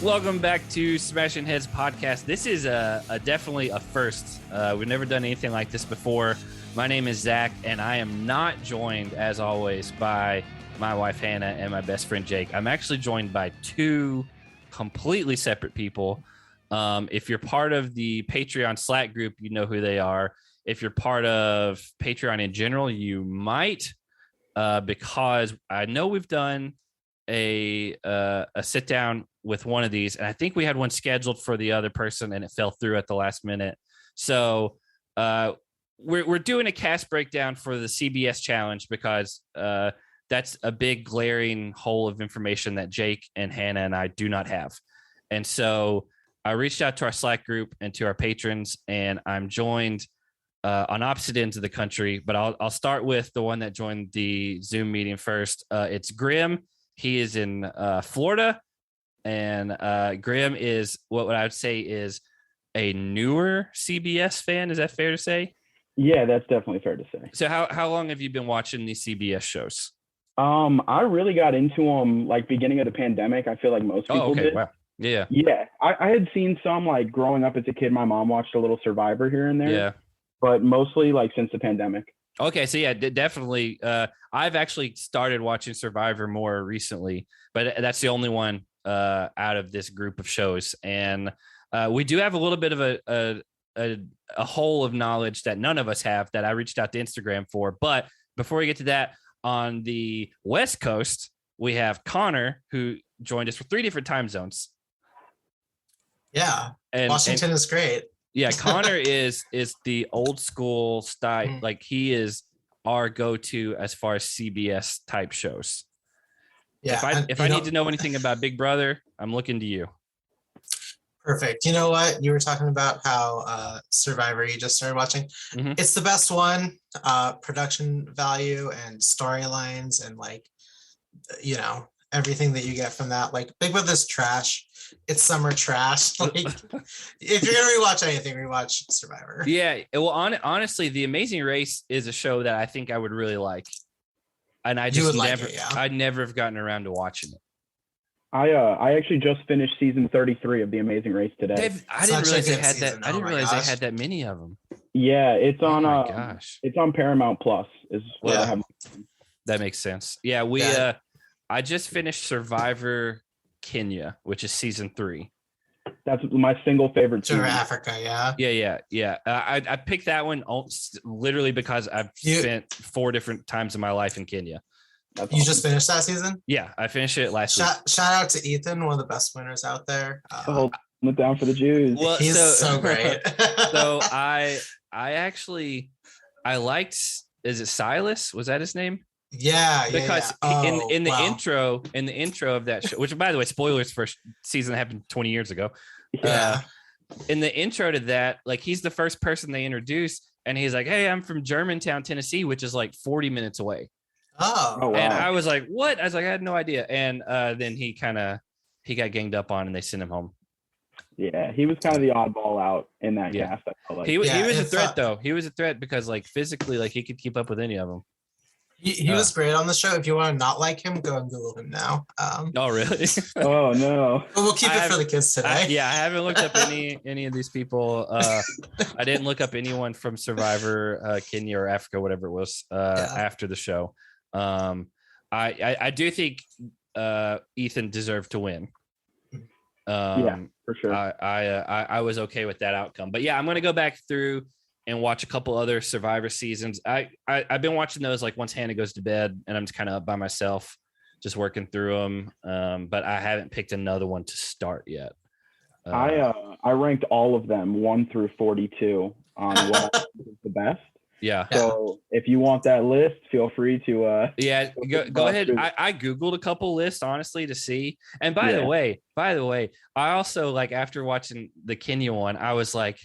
welcome back to Smashing Heads podcast. This is definitely a first. We've never done anything like this before. My name is Zach, and I am not joined, as always, by my wife Hannah and my best friend Jake. I'm actually joined by two completely separate people. If you're part of the Patreon Slack group, you know who they are. If you're part of Patreon in general, you might, because I know we've done a sit down with one of these, and I think we had one scheduled for the other person, and it fell through at the last minute. So we're doing a cast breakdown for the CBS challenge because that's a big glaring hole of information that Jake and Hannah and I do not have. And so I reached out to our Slack group and to our patrons, and I'm joined on opposite ends of the country, but I'll start with the one that joined the Zoom meeting first. It's Grimm. He is in Florida, and Grimm is what I would say is a newer CBS fan. Is that fair to say? Yeah, that's definitely fair to say. So how long have you been watching these CBS shows? I really got into them like beginning of the pandemic. I feel like most people did. Wow. Yeah. Yeah. I had seen some like growing up as a kid. My mom watched a little Survivor here and there. Yeah. But mostly like since the pandemic. Okay, so yeah, definitely. I've actually started watching Survivor more recently, but that's the only one out of this group of shows. And we do have a little bit of a hole of knowledge that none of us have that I reached out to Instagram for. But before we get to that, on the West Coast, we have Connor, who joined us for 3 different time zones. Yeah, Washington is great. Yeah, Connor is the old school style. Like, he is our go-to as far as CBS type shows. Yeah. If I need to know anything about Big Brother, I'm looking to you. Perfect. You know what? You were talking about how Survivor you just started watching. Mm-hmm. It's the best one. Production value and storylines and like, everything that you get from that. Like, Big Brother's trash. It's summer trash. Like, if you're gonna rewatch anything, rewatch Survivor. Yeah. Well, honestly, The Amazing Race is a show that I think I would really like, and I just I'd never have gotten around to watching it. I actually just finished season 33 of The Amazing Race today. I didn't realize they had that. I didn't realize they had that many of them. Yeah, it's on. It's on Paramount Plus. Is where I have. That makes sense. Yeah, I just finished Survivor Kenya, which is season 3. That's my single favorite season. Africa, yeah. I picked that one literally because I've spent 4 different times in my life in Kenya. You just finished that season? Yeah, I finished it last week. Shout out to Ethan, one of the best winners out there. Hold it down for the Jews. Well, he's so great. So I liked. Is it Silas? Was that his name? Yeah, because in the intro of that show, which by the way, spoilers for season that happened 20 years ago. Yeah. In the intro to that, like, he's the first person they introduce, and he's like, "Hey, I'm from Germantown, Tennessee," which is like 40 minutes away. Oh wow. And I was like, "What?" I was like, "I had no idea." And then he got ganged up on, and they sent him home. Yeah, he was kind of the oddball out in that cast. I felt like. He was a threat though. He was a threat because like physically, like, he could keep up with any of them. He was great on the show. If you want to not like him, go and Google him now. Oh, really? Oh, no. But we'll keep it for the kids today. I haven't looked up any of these people. I didn't look up anyone from Survivor Kenya or Africa, whatever it was, after the show. I do think Ethan deserved to win. Yeah, for sure. I was okay with that outcome. But yeah, I'm going to go back through and watch a couple other Survivor seasons. I've been watching those like once Hannah goes to bed, and I'm just kind of up by myself, just working through them. But I haven't picked another one to start yet. I ranked all of them 1 through 42 on what I think is the best. Yeah. So if you want that list, feel free to. Go ahead. I Googled a couple lists, honestly, to see. And by the way, I also, like, after watching the Kenya one, I was like,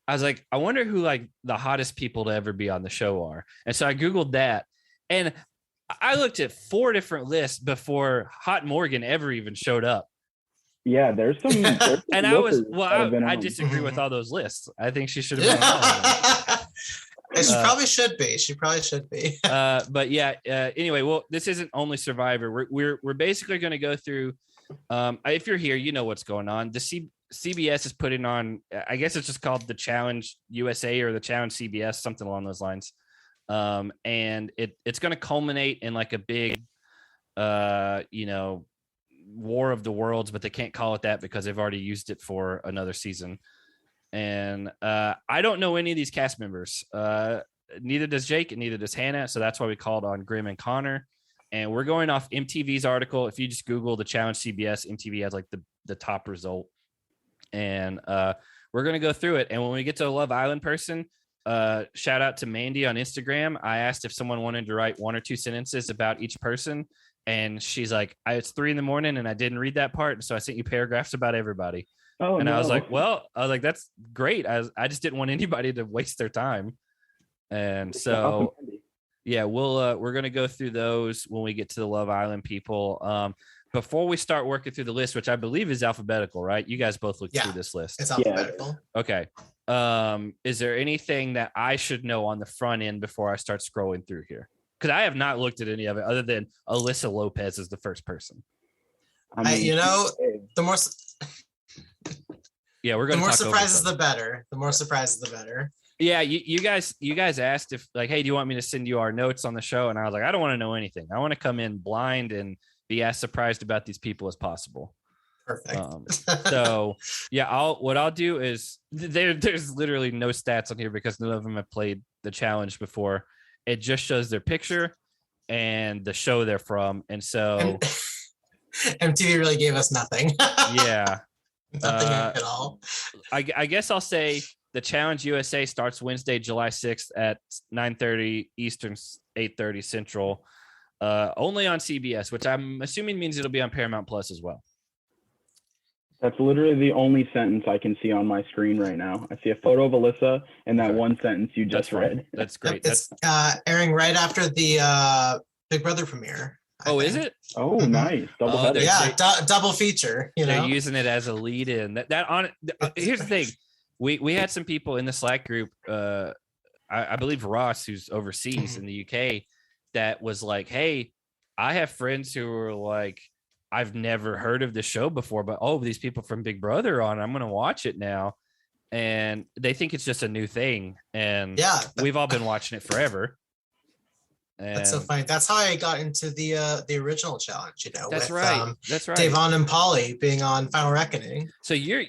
I wonder who like the hottest people to ever be on the show are. And so I Googled that, and I looked at 4 different lists before Hot Morgan ever even showed up. Yeah, there's some. And I disagree with all those lists. I think she should have been on. She probably should be. But yeah. Anyway, well, this isn't only Survivor. We're basically going to go through If you're here, you know what's going on. CBS is putting on, I guess it's just called the Challenge USA or the Challenge CBS, something along those lines. And it's going to culminate in like a big, War of the Worlds, but they can't call it that because they've already used it for another season. And I don't know any of these cast members. Neither does Jake and neither does Hannah. So that's why we called on Grimm and Connor. And we're going off MTV's article. If you just Google the Challenge CBS, MTV has like the top result. And we're going to go through it. And when we get to a Love Island person, shout out to Mandy on Instagram. I asked if someone wanted to write 1 or 2 sentences about each person. And she's like, it's 3 a.m. and I didn't read that part. So I sent you paragraphs about everybody. Oh, and no. I was like, that's great. I just didn't want anybody to waste their time. And so, yeah, we're going to go through those when we get to the Love Island people. Before we start working through the list, which I believe is alphabetical, right? You guys both looked through this list. It's alphabetical. Okay. Is there anything that I should know on the front end before I start scrolling through here? Because I have not looked at any of it other than Alyssa Lopez is the first person. The more yeah, we're going to the more surprises the better. The more surprises the better. Yeah, you guys asked if like, hey, do you want me to send you our notes on the show? And I was like, I don't want to know anything. I want to come in blind and be as surprised about these people as possible. Perfect. So yeah, what I'll do is there's literally no stats on here because none of them have played the challenge before. It just shows their picture and the show they're from. And so MTV really gave us nothing. Yeah. Nothing at all. I guess I'll say the Challenge USA starts Wednesday, July 6th at 9:30 Eastern, 8:30 Central, only on CBS, which I'm assuming means it'll be on Paramount Plus as well. That's literally the only sentence I can see on my screen right now. I see a photo of Alyssa and that one sentence you just read. That's great. It's airing right after the Big Brother premiere. Is it? Oh, nice. Double header. Yeah, double feature. They're using it as a lead-in. Here's the thing. We had some people in the Slack group. I believe Ross, who's overseas in the UK, that was like, "Hey, I have friends who are like, I've never heard of the show before, but these people from Big Brother on, I'm going to watch it now." And they think it's just a new thing. And we've all been watching it forever. And that's so funny. That's how I got into the original challenge, That's with, right. That's right. Devon and Polly being on Final Reckoning. So you're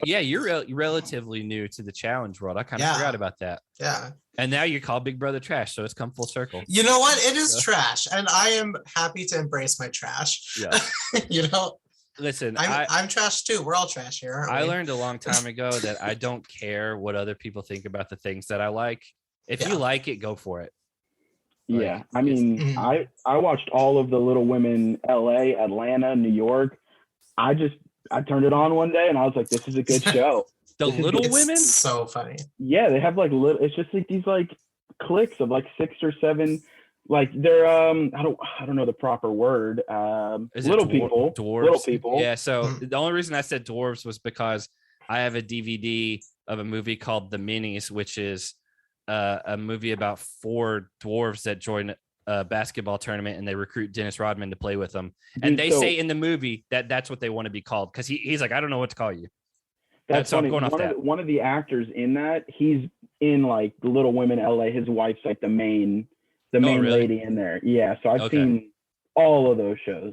relatively new to the challenge world. I kind of forgot about that. Yeah. And now you're called Big Brother Trash. So it's come full circle. You know what? It is trash. And I am happy to embrace my trash. Yeah. Listen, I'm trash too. We're all trash here. Aren't we? I learned a long time ago that I don't care what other people think about the things that I like. If you like it, go for it. Yeah. I mean, I watched all of the Little Women, LA, Atlanta, New York. I turned it on one day and I was like, this is a good show. Little Women? So funny. Yeah, they have like it's just like these like cliques of like 6 or 7, like they're I don't know the proper word. Little people. Dwarves. Little people. Yeah, so the only reason I said dwarves was because I have a DVD of a movie called The Minis, which is a movie about 4 dwarves that join a basketball tournament and they recruit Dennis Rodman to play with them. And they say in the movie that that's what they want to be called because he's like, I don't know what to call you. That's funny. One of the actors in that, he's in like Little Women LA. His wife's like the main lady in there. Yeah. So I've seen all of those shows.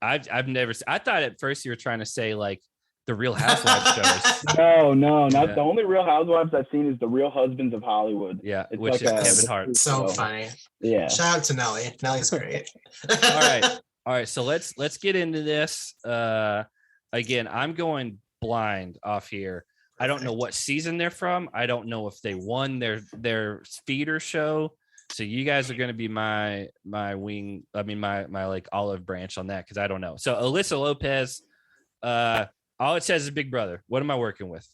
I've never. I thought at first you were trying to say like the Real Housewives shows. No, not the only Real Housewives I've seen is the Real Husbands of Hollywood. Yeah, which is Kevin Hart. So funny. Yeah. Shout out to Nelly. Nelly's great. All right. So let's get into this. Again, I'm going blind off here. I don't know what season they're from. I don't know if they won their feeder show. So you guys are going to be my wing. I mean, my like olive branch on that because I don't know. So Alyssa Lopez. All it says is Big Brother. What am I working with?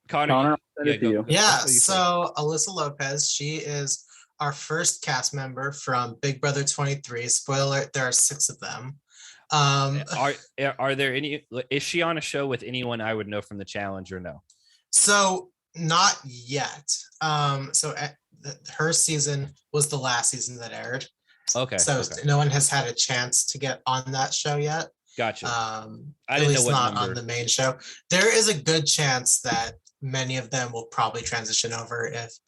Connor, so Alyssa Lopez, she is our first cast member from Big Brother 23. Spoiler, there are 6 of them. Are there any? Is she on a show with anyone I would know from the challenge or no? So not yet. Her season was the last season that aired. Okay. So no one has had a chance to get on that show yet. Gotcha. At least not on the main show. There is a good chance that many of them will probably transition over if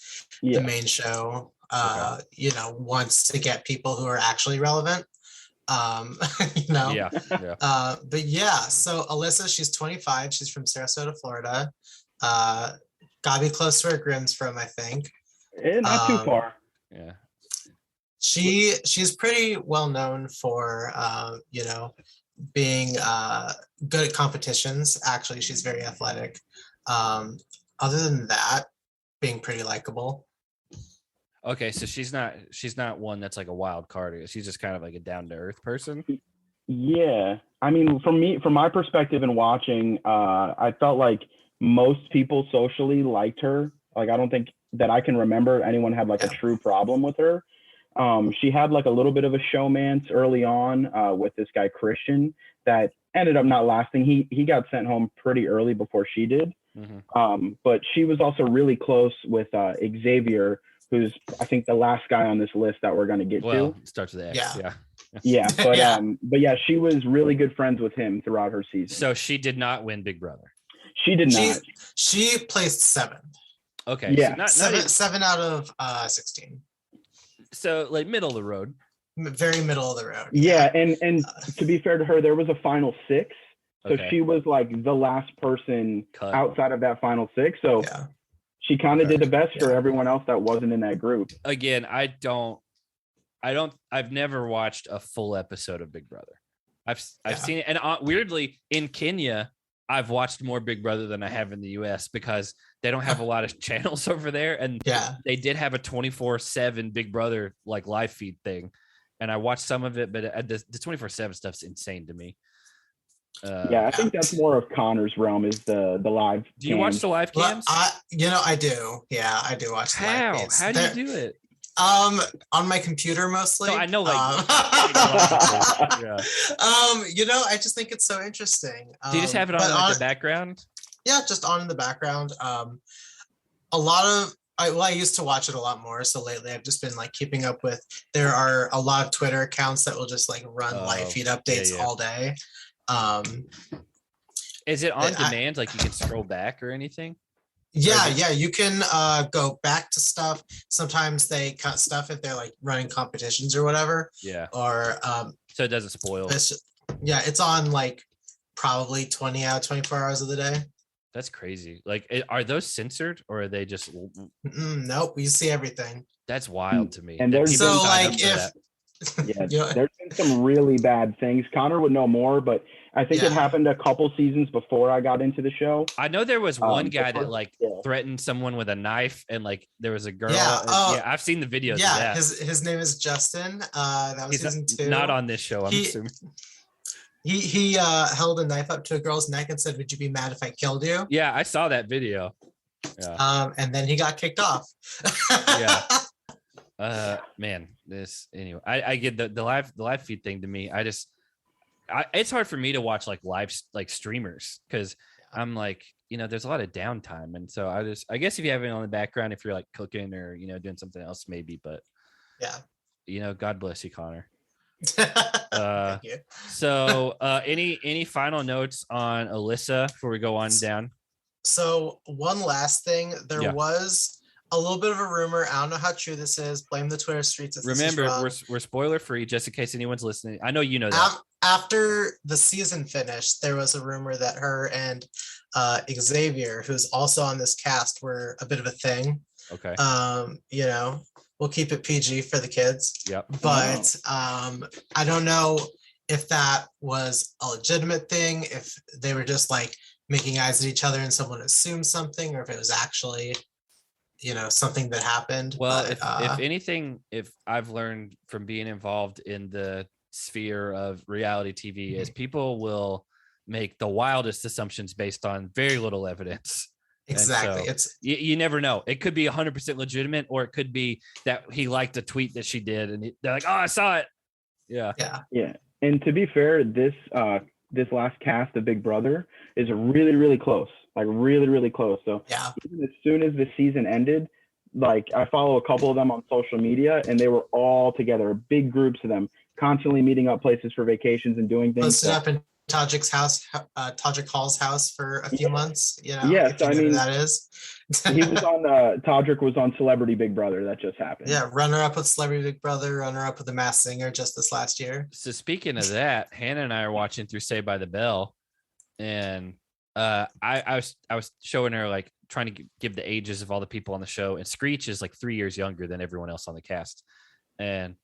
the main show, wants to get people who are actually relevant. But so Alyssa, she's 25. She's from Sarasota, Florida. Gotta be close to where Grimm's from, I think. Not too far. Yeah. She's pretty well known for being good at competitions. Actually, she's very athletic. Other than that, being pretty likable. Okay, so she's not one that's like a wild card. She's just kind of like a down to earth person. Yeah, I mean, from my perspective in watching, I felt like most people socially liked her. Like, I don't think that I can remember anyone had like a true problem with her. She had like a little bit of a showmance early on with this guy Christian that ended up not lasting. He got sent home pretty early before she did. Mm-hmm. But she was also really close with Xavier, who's I think the last guy on this list that we're going to get to. Starts with X. But she was really good friends with him throughout her season. So she did not win Big Brother. She did not. She placed 7th. Okay. Yeah. So seven out of 16. So like middle of the road. Very middle of the road. Yeah, and to be fair to her, there was a final 6. So she was like the last person outside of that final 6. So she kind of did the best for everyone else that wasn't in that group. Again, I've never watched a full episode of Big Brother. I've seen it, and weirdly in Kenya, I've watched more Big Brother than I have in the US because they don't have a lot of channels over there. And they did have a 24/7 Big Brother like live feed thing. And I watched some of it, but the 24/7 stuff's insane to me. I think that's more of Connor's realm is the live. Do you watch the live cams? Well, I do. Yeah, I do watch the live cams. How do you do it? On my computer mostly. No, I know, I just think it's so interesting. Do you just have it on the background? Yeah, just on in the background. A lot of I used to watch it a lot more. So lately I've just been like keeping up with, there are a lot of Twitter accounts that will just like run live feed updates all day. Is it on demand? Like you can scroll back or anything? Yeah, you can go back to stuff. Sometimes they cut stuff if they're like running competitions or whatever. Yeah. Or so it doesn't spoil. It's on like probably 20 out of 24 hours of the day. That's crazy. Like, are those censored or are they just? Nope, you see everything. That's wild to me. And there's so like if there's been some really bad things. Connor would know more, but I think it happened a couple seasons before I got into the show. I know there was one guy that like threatened someone with a knife, and like there was a girl. I've seen the videos. Yeah, of that. His name is Justin. That was season 2. Not on this show, I'm assuming. He held a knife up to a girl's neck and said, "Would you be mad if I killed you?" Yeah, I saw that video. Yeah. And then he got kicked off. Man, anyway. I get the live feed thing. To me, it's hard for me to watch like live like streamers because I'm like, there's a lot of downtime, and so I guess if you have it on the background, if you're like cooking or doing something else, maybe. But God bless you, Connor. Thank you. So any final notes on Alyssa before we go on down? So one last thing, there was a little bit of a rumor. I don't know how true this is. Blame the Twitter streets. Remember, we're spoiler free, just in case anyone's listening. I know you know that. After the season finished, there was a rumor that her and Xavier, who's also on this cast, were a bit of a thing. Okay. We'll keep it PG for the kids. Yep. But I don't know if that was a legitimate thing, if they were just like making eyes at each other and someone assumed something, or if it was actually, something that happened. Well, if anything, if I've learned from being involved in the sphere of reality TV, is people will make the wildest assumptions based on very little evidence. Exactly. So It's you never know. It could be 100% legitimate, or it could be that he liked a tweet that she did, and they're like, "Oh, I saw it." Yeah. And to be fair, this last cast of Big Brother is really, really close. Like really, really close. So even as soon as the season ended, like I follow a couple of them on social media, and they were all together, big groups of them, constantly meeting up places for vacations and doing things. Posted up in Todrick Hall's house for a few months. You know, yes, if you I know who mean that is. he was on Todrick was on Celebrity Big Brother. That just happened. Yeah, runner up with Celebrity Big Brother, runner up with The Masked Singer just this last year. So speaking of that, Hannah and I are watching through Saved by the Bell, and I was showing her, like, trying to give the ages of all the people on the show, and Screech is like 3 years younger than everyone else on the cast, and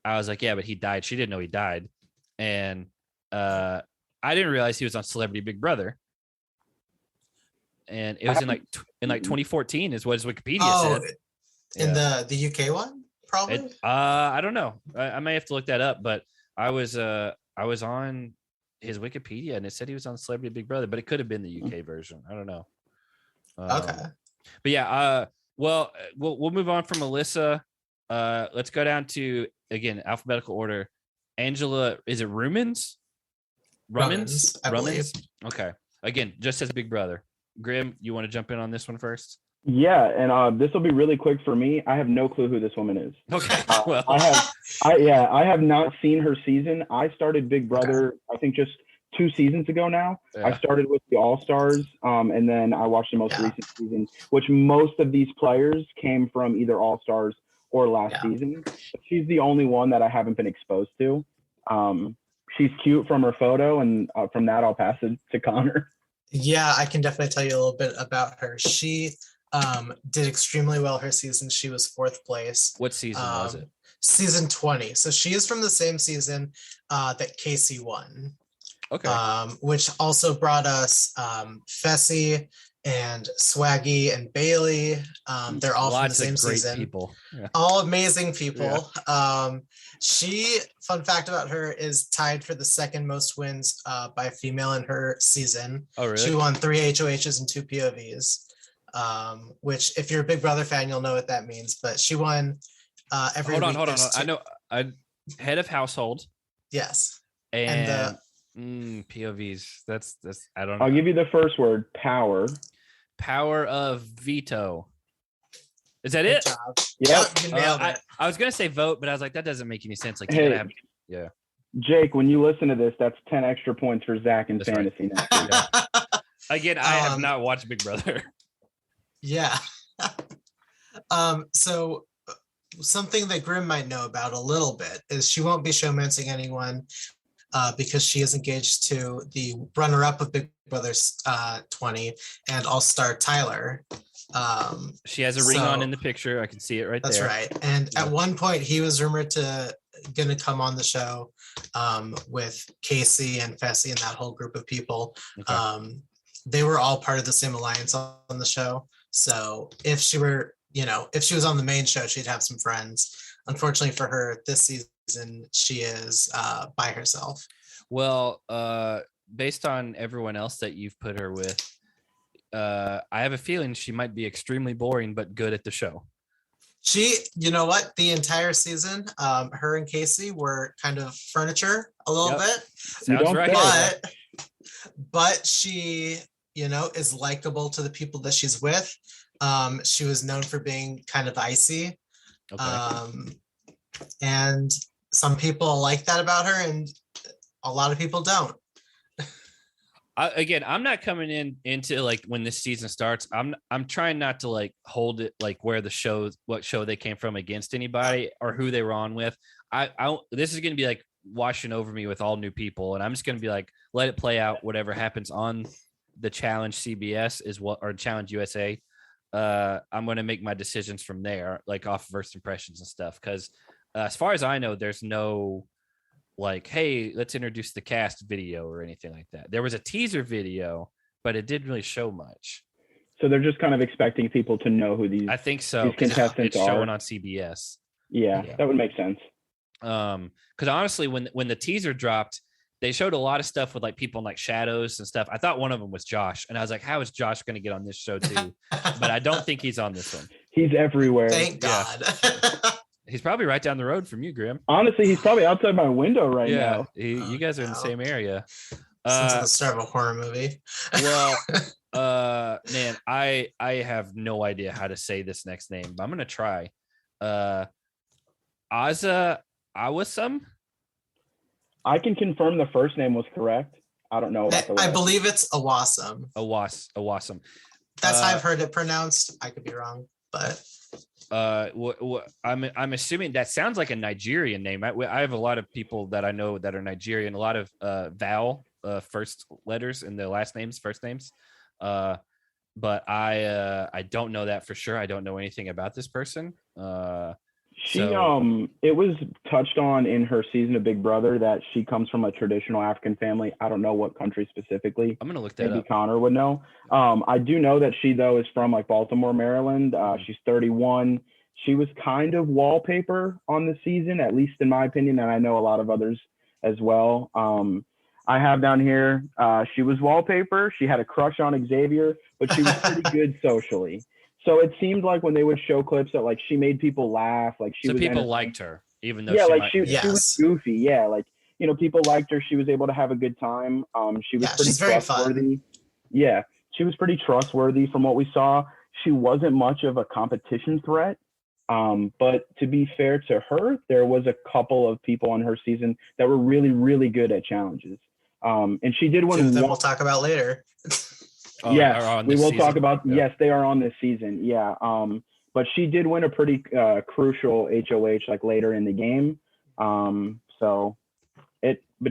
I was like, yeah, but he died. She didn't know he died, and I didn't realize he was on Celebrity Big Brother, and it was in 2014 is what his Wikipedia said. In the UK one, probably. I don't know. I may have to look that up, but I was on his Wikipedia and it said he was on Celebrity Big Brother, but it could have been the UK version. I don't know. Okay. But yeah, well, we'll move on from Alyssa. Let's go down to, again, alphabetical order. Angela, is it Rumans? I believe. Okay. Again, just as Big Brother. Grimm, you want to jump in on this one first? Yeah, and this will be really quick for me. I have no clue who this woman is. Okay. Well, I have not seen her season. I started Big Brother, I think just 2 seasons ago now. Yeah. I started with the All Stars, and then I watched the most recent season, which most of these players came from either All Stars or last season. But she's the only one that I haven't been exposed to. She's cute from her photo, and from that, I'll pass it to Connor. Yeah, I can definitely tell you a little bit about her. She did extremely well her season. She was 4th place. What season was it? Season 20. So she is from the same season that Casey won. Okay. Which also brought us Fessy and Swaggy and Bailey. They're all from the same season. People. Yeah. All amazing people. Yeah. She, fun fact about her, is tied for the 2nd most wins by a female in her season. Oh, really? She won 3 HOHs and 2 POVs, which, if you're a Big Brother fan, you'll know what that means. But she won every week. Hold on. I know. Head of household. Yes. And POVs. That's I don't know. I'll give you the first word, power. Power of veto. Is that it? Yeah, you nailed it. I was gonna say vote, but I was like, that doesn't make any sense. Like, yeah. Jake, when you listen to this, that's 10 extra points for Zach in fantasy. Right. Yeah. Again, I have not watched Big Brother. Yeah. So something that Grimm might know about a little bit is she won't be showmancing anyone because she is engaged to the runner-up of Big Brother 20 and All-Star Tyler. She has a ring on in the picture. I can see it right there. That's right. And at one point, he was rumored to going to come on the show with Casey and Fessy and that whole group of people. Okay. They were all part of the same alliance on the show. So if she were, if she was on the main show, she'd have some friends. Unfortunately for her, this season, she is by herself. Well, based on everyone else that you've put her with, I have a feeling she might be extremely boring, but good at the show. She, you know what? The entire season, her and Casey were kind of furniture a little bit. Sounds right. But she, is likable to the people that she's with. She was known for being kind of icy. Okay. And some people like that about her, and a lot of people don't. I'm not coming into like when this season starts. I'm trying not to like hold it like where what show they came from against anybody or who they were on with. This is going to be like washing over me with all new people, and I'm just going to be like, let it play out. Whatever happens on the Challenge CBS or Challenge USA. I'm going to make my decisions from there, like off first impressions and stuff. Because as far as I know, there's no like, hey, let's introduce the cast video or anything like that. There was a teaser video, but it didn't really show much. So they're just kind of expecting people to know who these. I think so. These contestants it's showing on CBS. Yeah, that would make sense. Because honestly, when the teaser dropped, they showed a lot of stuff with like people in like shadows and stuff. I thought one of them was Josh, and I was like, how is Josh going to get on this show too? But I don't think he's on this one. He's everywhere. Thank God. He's probably right down the road from you, Grimm. Honestly, he's probably outside my window right now. You guys are in the same area. Since the start of a horror movie. Well, man, I have no idea how to say this next name, but I'm gonna try. Awesome. I can confirm the first name was correct. I don't know about the I rest. believe it's Awasam. Awasam. That's how I've heard it pronounced. I could be wrong, but I'm assuming that sounds like a Nigerian name. I have a lot of people that I know that are Nigerian, a lot of vowel first letters in their last names, first names. But I don't know that for sure. I don't know anything about this person. It was touched on in her season of Big Brother that she comes from a traditional African family. I don't know what country specifically. I'm gonna look that up. Maybe Connor would know. I do know that she though is from like Baltimore, Maryland. She's 31. She was kind of wallpaper on the season, at least in my opinion, and I know a lot of others as well. I have down here, she was wallpaper. She had a crush on Xavier, but she was pretty good socially. So it seemed like when they would show clips that like she made people laugh, like she was people liked her, even though she was goofy. Yeah, like people liked her. She was able to have a good time. She was pretty trustworthy. Yeah, she was pretty trustworthy from what we saw. She wasn't much of a competition threat. But to be fair to her, there was a couple of people on her season that were really, really good at challenges. And she did win. That we'll talk about later. We will talk about. Yeah. Yes, they are on this season. Yeah. But she did win a pretty crucial HOH like later in the game. But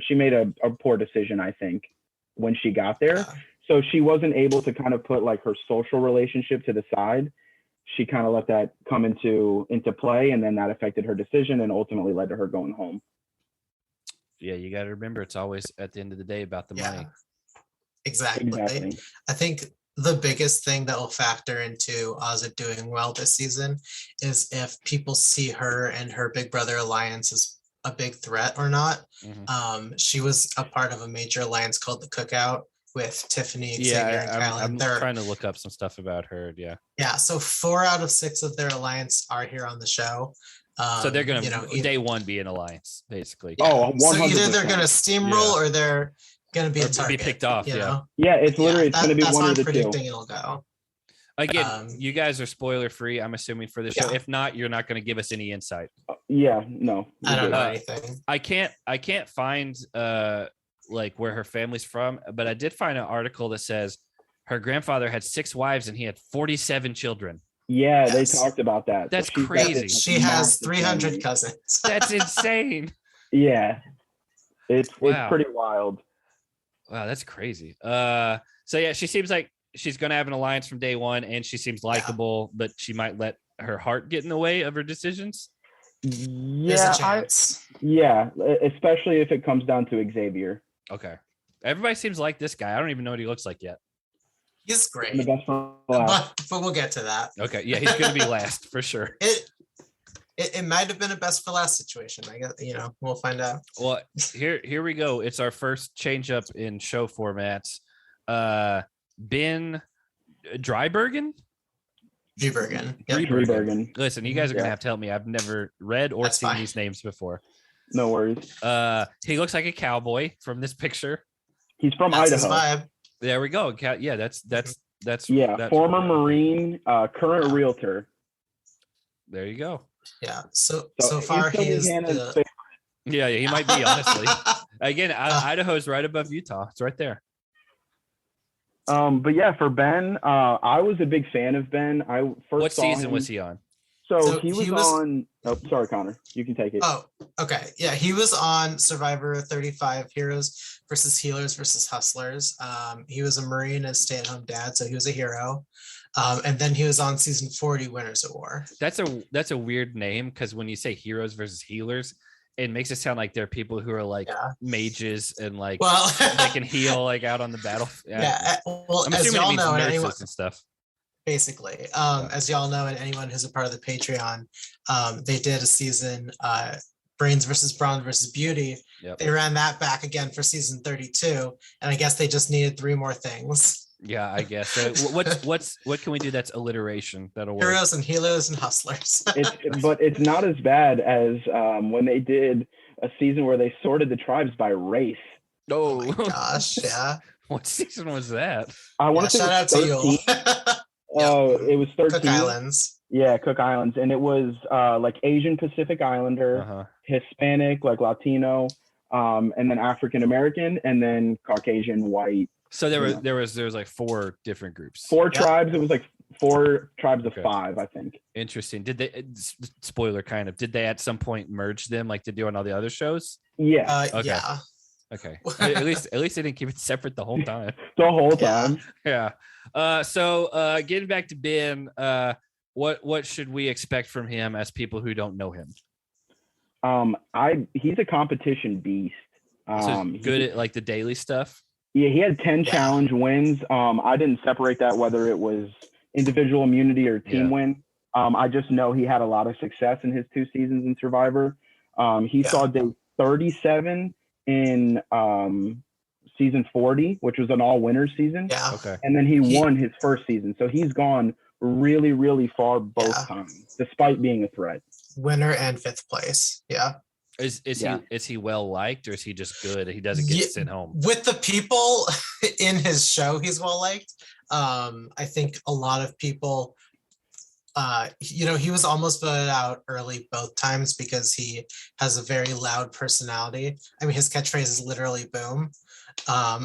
she made a poor decision, I think, when she got there. Yeah. So she wasn't able to kind of put like her social relationship to the side. She kind of let that come into play, and then that affected her decision and ultimately led to her going home. Yeah, you got to remember, it's always at the end of the day about the money. Exactly. I think the biggest thing that will factor into Ozzy doing well this season is if people see her and her Big Brother alliance as a big threat or not. Mm-hmm. She was a part of a major alliance called the Cookout with Tiffany, Xavier, and Kylan. I'm trying to look up some stuff about her. Yeah. So 4 out of 6 of their alliance are here on the show. So they're going to day one be an alliance, basically. Yeah. Oh, 100%. So either they're going to steamroll or they're going to be a target. Be picked off. Yeah, it's literally it's going to be one of the two. That's how I'm predicting it'll go. Again, you guys are spoiler free, I'm assuming, for the show. If not, you're not going to give us any insight. No. I don't know anything. I can't find like where her family's from, but I did find an article that says her grandfather had 6 wives and he had 47 children. Yeah, they talked about that. That's crazy. She has 300 cousins. That's insane. Yeah, it's pretty wild. Wow, that's crazy. So yeah, she seems like she's going to have an alliance from day one, and she seems likable, but she might let her heart get in the way of her decisions. Yeah, especially if it comes down to Xavier. Okay, everybody seems like this guy. I don't even know what he looks like yet. He's great, but we'll get to that. Okay, yeah, he's going to be last for sure. It might have been a best for last situation. I guess we'll find out. Well, here we go. It's our first change up in show formats. Dry Bergen. Dry Bergen. Yep. Dry Bergen. Listen, you guys are gonna have to help me. I've never read or seen these names before. No worries. He looks like a cowboy from this picture. He's from Idaho. His vibe. There we go. Yeah, that's former Marine, current realtor. There you go. Yeah. So far he is. Yeah, he might be, honestly. Again, Idaho's right above Utah. It's right there. But yeah, for Ben, I was a big fan of Ben. What season was he on? So he was on. Oh, sorry, Connor. You can take it. Oh, okay. Yeah, he was on Survivor 35 Heroes versus Healers versus Hustlers. He was a Marine and stay-at-home dad, so he was a hero. And then he was on season 40 Winners at War. That's a weird name, because when you say heroes versus healers, it makes it sound like they're people who are like mages and like they can heal like out on the battle. Yeah. Well, as y'all know, and stuff. Basically, as y'all know, and anyone who's a part of the Patreon, they did a season, Brains versus Brawn versus Beauty. Yep. They ran that back again for season 32, and I guess they just needed 3 more things. Yeah, I guess. So what can we do that's alliteration that'll work? Heroes and healers and hustlers. But it's not as bad as when they did a season where they sorted the tribes by race. Oh my gosh, yeah. What season was that? I want to shout out to you. It was 13. Cook Islands. Yeah, Cook Islands. And it was like Asian Pacific Islander, Hispanic, like Latino, and then African American, and then Caucasian, white. So there was like 4 different groups. 4 tribes. It was like 4 tribes of 5, I think. Interesting. Did they? Spoiler, kind of. Did they at some point merge them like they do on all the other shows? Yeah. Okay. Yeah. Okay. At least they didn't keep it separate the whole time. The whole time. Yeah. So getting back to Ben, what should we expect from him as people who don't know him? He's a competition beast. So good at like the daily stuff. Yeah, he had 10 challenge wins. I didn't separate that whether it was individual immunity or team win. I just know he had a lot of success in his 2 seasons in Survivor. He saw day 37 in season 40, which was an all-winners season. Yeah. Okay. And then he won his first season. So he's gone really, really far both times, despite being a threat. Winner and 5th place. Yeah. Is he well liked, or is he just good? He doesn't get sent home. With the people in his show, he's well liked. I think a lot of people, he was almost voted out early both times because he has a very loud personality. I mean, his catchphrase is literally "boom." Well,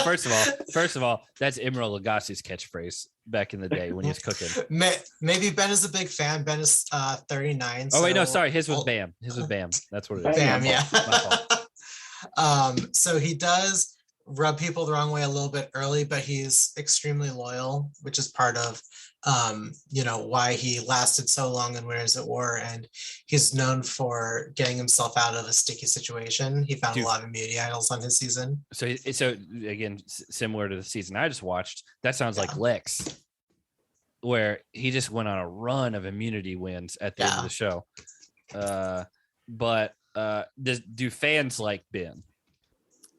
first of all, that's Emerald Lagasse's catchphrase back in the day when he was cooking. Maybe Ben is a big fan. Ben is 39. Oh wait, no, sorry. His was Bam. His was Bam. That's what it is. Bam, yeah. So he does rub people the wrong way a little bit early, but he's extremely loyal, which is part of why he lasted so long in Winners at War, and he's known for getting himself out of a sticky situation. He found a lot of immunity idols on his season. So again, similar to the season I just watched, that sounds like Lex, where he just went on a run of immunity wins at the end of the show. But do fans like Ben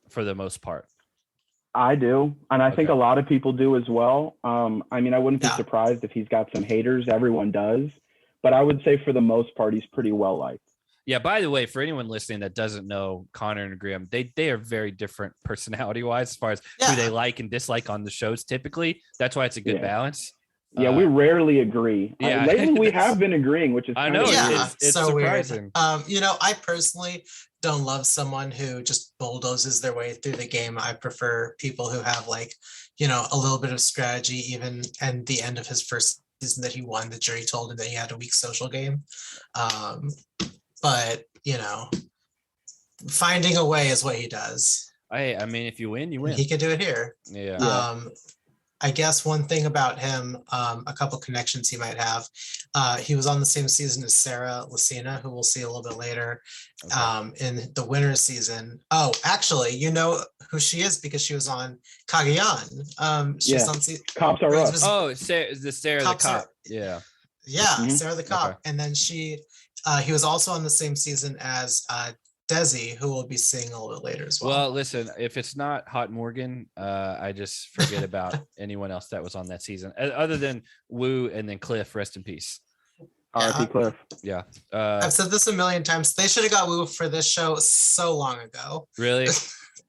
for the most part? I do. And I think a lot of people do as well. I mean, I wouldn't be surprised if he's got some haters. Everyone does. But I would say for the most part, he's pretty well liked. Yeah, by the way, for anyone listening that doesn't know Connor and Grimm, they are very different personality-wise as far as who they like and dislike on the shows typically. That's why it's a good balance. Yeah, we rarely agree. Yeah. Lately, we have been agreeing, which is I know. It's so surprising. Weird. I personally don't love someone who just bulldozes their way through the game. I prefer people who have a little bit of strategy. Even at the end of his first season that he won, the jury told him that he had a weak social game. But finding a way is what he does. I mean, if you win, you win. He can do it here. Yeah. I guess one thing about him, a couple connections he might have. He was on the same season as Sarah Lucina, who we'll see a little bit later, in the winner's season. Oh, actually, you know who she is because she was on Cagayan. She's on Cops Are Us. Oh, Sarah the cop. Yeah. Yeah, Sarah the cop. Okay. And then he was also on the same season as Desi, who we'll be seeing a little bit later as well. Well, listen, if it's not Hot Morgan, I just forget about anyone else that was on that season, other than Wu and then Cliff. Rest in peace. R.I.P. Cliff. Yeah. I've said this a million times. They should have got Wu for this show so long ago. Really?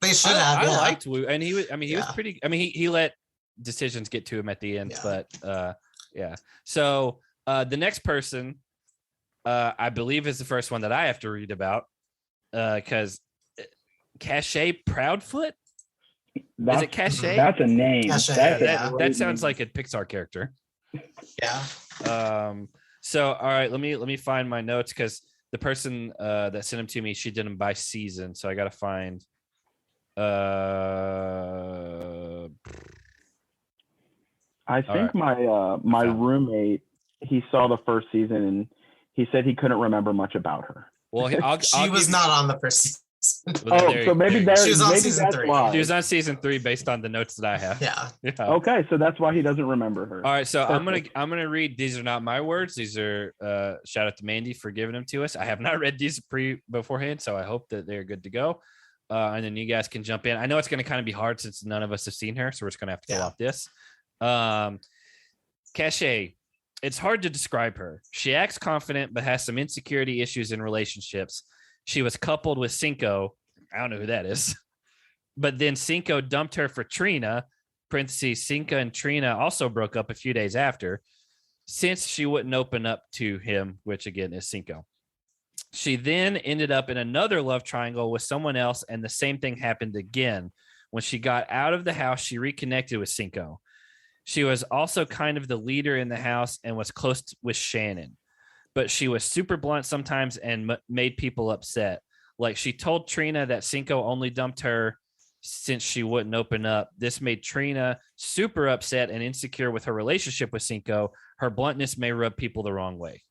They should have. I liked Wu, and he was. I mean, he was pretty. I mean, he let decisions get to him at the end, but yeah. So the next person, I believe, is the first one that I have to read about. Because Cachet Proudfoot? Is it Cachet? That's a name. That sounds like a Pixar character. Yeah. So all right, let me find my notes because the person that sent them to me, she did them by season. So I gotta find I think my roommate, he saw the first season and he said he couldn't remember much about her. Well, she was not on the first season. So maybe she was on season 3. She was on season 3 based on the notes that I have. Yeah. Okay, so that's why he doesn't remember her. All right, so I'm gonna read. These are not my words. These are shout out to Mandy for giving them to us. I have not read these beforehand, so I hope that they're good to go. And then you guys can jump in. I know it's gonna kind of be hard since none of us have seen her, so we're just gonna have to go off this. Cachet. It's hard to describe her. She acts confident, but has some insecurity issues in relationships. She was coupled with Cinco. I don't know who that is. But then Cinco dumped her for Trina. Parentheses, Cinco and Trina also broke up a few days after, since she wouldn't open up to him, which again is Cinco. She then ended up in another love triangle with someone else, and the same thing happened again. When she got out of the house, she reconnected with Cinco. She was also kind of the leader in the house and was close with Shannon, but she was super blunt sometimes and made people upset. Like, she told Trina that Cinco only dumped her since she wouldn't open up. This made Trina super upset and insecure with her relationship with Cinco. Her bluntness may rub people the wrong way.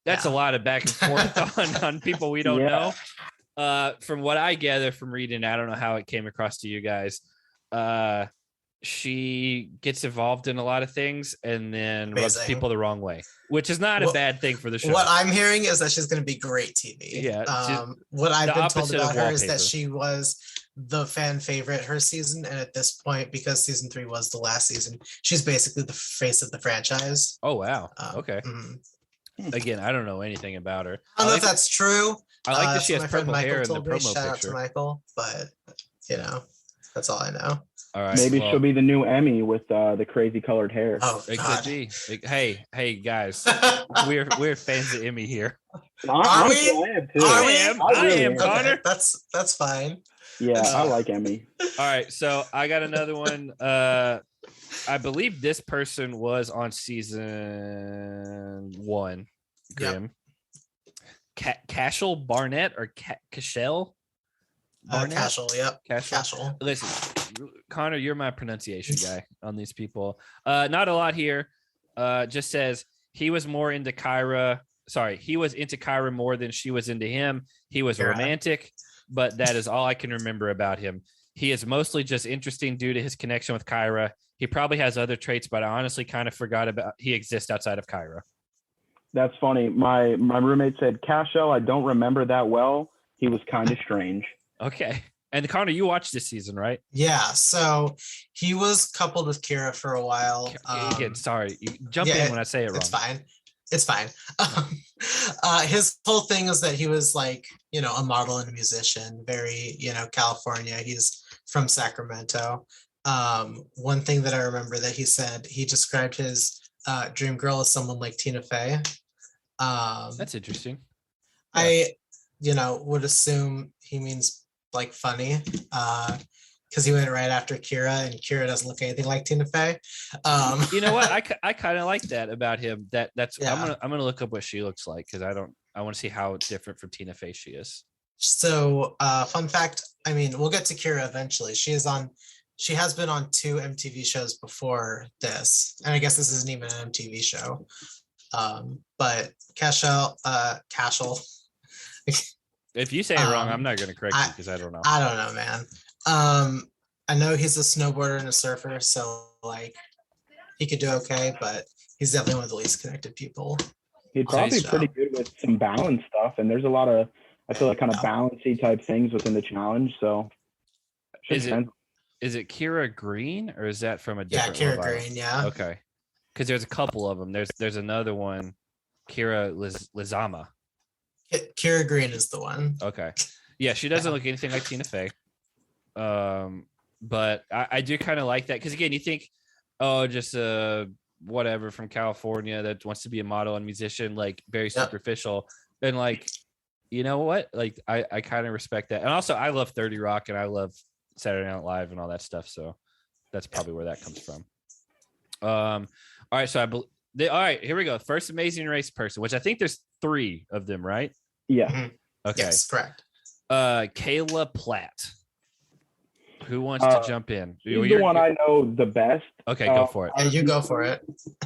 That's a lot of back and forth on people we don't know. From what I gather from reading, I don't know how it came across to you guys. She gets involved in a lot of things and then rubs people the wrong way, which is not a bad thing for the show. What I'm hearing is that she's going to be great TV. Yeah. What I've been told about her is that she was the fan favorite her season, and at this point, because season 3 was the last season, she's basically the face of the franchise. Oh wow. Okay. Again, I don't know anything about her. I don't know if that's true. I like that she has purple hair in the promo Shout out picture. to Michael, but that's all I know. All right. Maybe she'll be the new Emmy with the crazy colored hair. Oh, it God. could be. Hey, guys, we're fans of Emmy here. Are we? I am, Connor. Okay, that's fine. Yeah, I like Emmy. All right, so I got another one. I believe this person was on season 1. Grimm. Yep. Cashel Barnett or Cashel? Cashel, yep. Cashel. Listen, Connor, you're my pronunciation guy on these people. Not a lot here. Just says he was more into Kyra. Sorry, he was into Kyra more than she was into him. He was romantic, but that is all I can remember about him. He is mostly just interesting due to his connection with Kyra. He probably has other traits, but I honestly kind of forgot about he exists outside of Kyra. That's funny. My roommate said, Cashel, I don't remember that well. He was kind of strange. Okay. And Connor, you watched this season, right? Yeah. So he was coupled with Kira for a while. Again, sorry. You jump in when I say it wrong. It's fine. His whole thing is that he was like, a model and a musician, very, California. He's from Sacramento. One thing that I remember that he said, he described his dream girl as someone like Tina Fey. That's interesting. I, would assume he means like funny, because he went right after Kira, and Kira doesn't look anything like Tina Fey. You know what? I kind of like that about him. That's I'm gonna look up what she looks like, because I want to see how different from Tina Fey she is. So, fun fact. I mean, we'll get to Kira eventually. She has been on 2 MTV shows before this, and I guess this isn't even an MTV show. But Cashel. If you say it wrong, I'm not going to correct you because I don't know. I don't know, man. I know he's a snowboarder and a surfer, so like he could do okay, but he's definitely one of the least connected people. He'd probably be pretty good with some balance stuff, and there's a lot of, I feel like, kind of balancy type things within the challenge. So, is it Kyra Green, or is that from a different? Yeah, Kyra Green. Yeah. Okay, because there's a couple of them. There's another one, Kyra Lizama. Kyra Green is the one. Okay. Yeah, she doesn't look anything like Tina Fey. But I do kind of like that, because again, you think, just whatever from California that wants to be a model and musician, like very superficial. And like, you know what? Like I kind of respect that. And also I love 30 Rock and I love Saturday Night Live and all that stuff. So that's probably where that comes from. All right. So all right, here we go. First Amazing Race person, which I think there's 3 of them, right? Yeah. Mm-hmm. Okay. Yes, correct. Kayla Platt. Who wants to jump in? She's the one I know the best. Okay, go for it. Yeah, you go for it.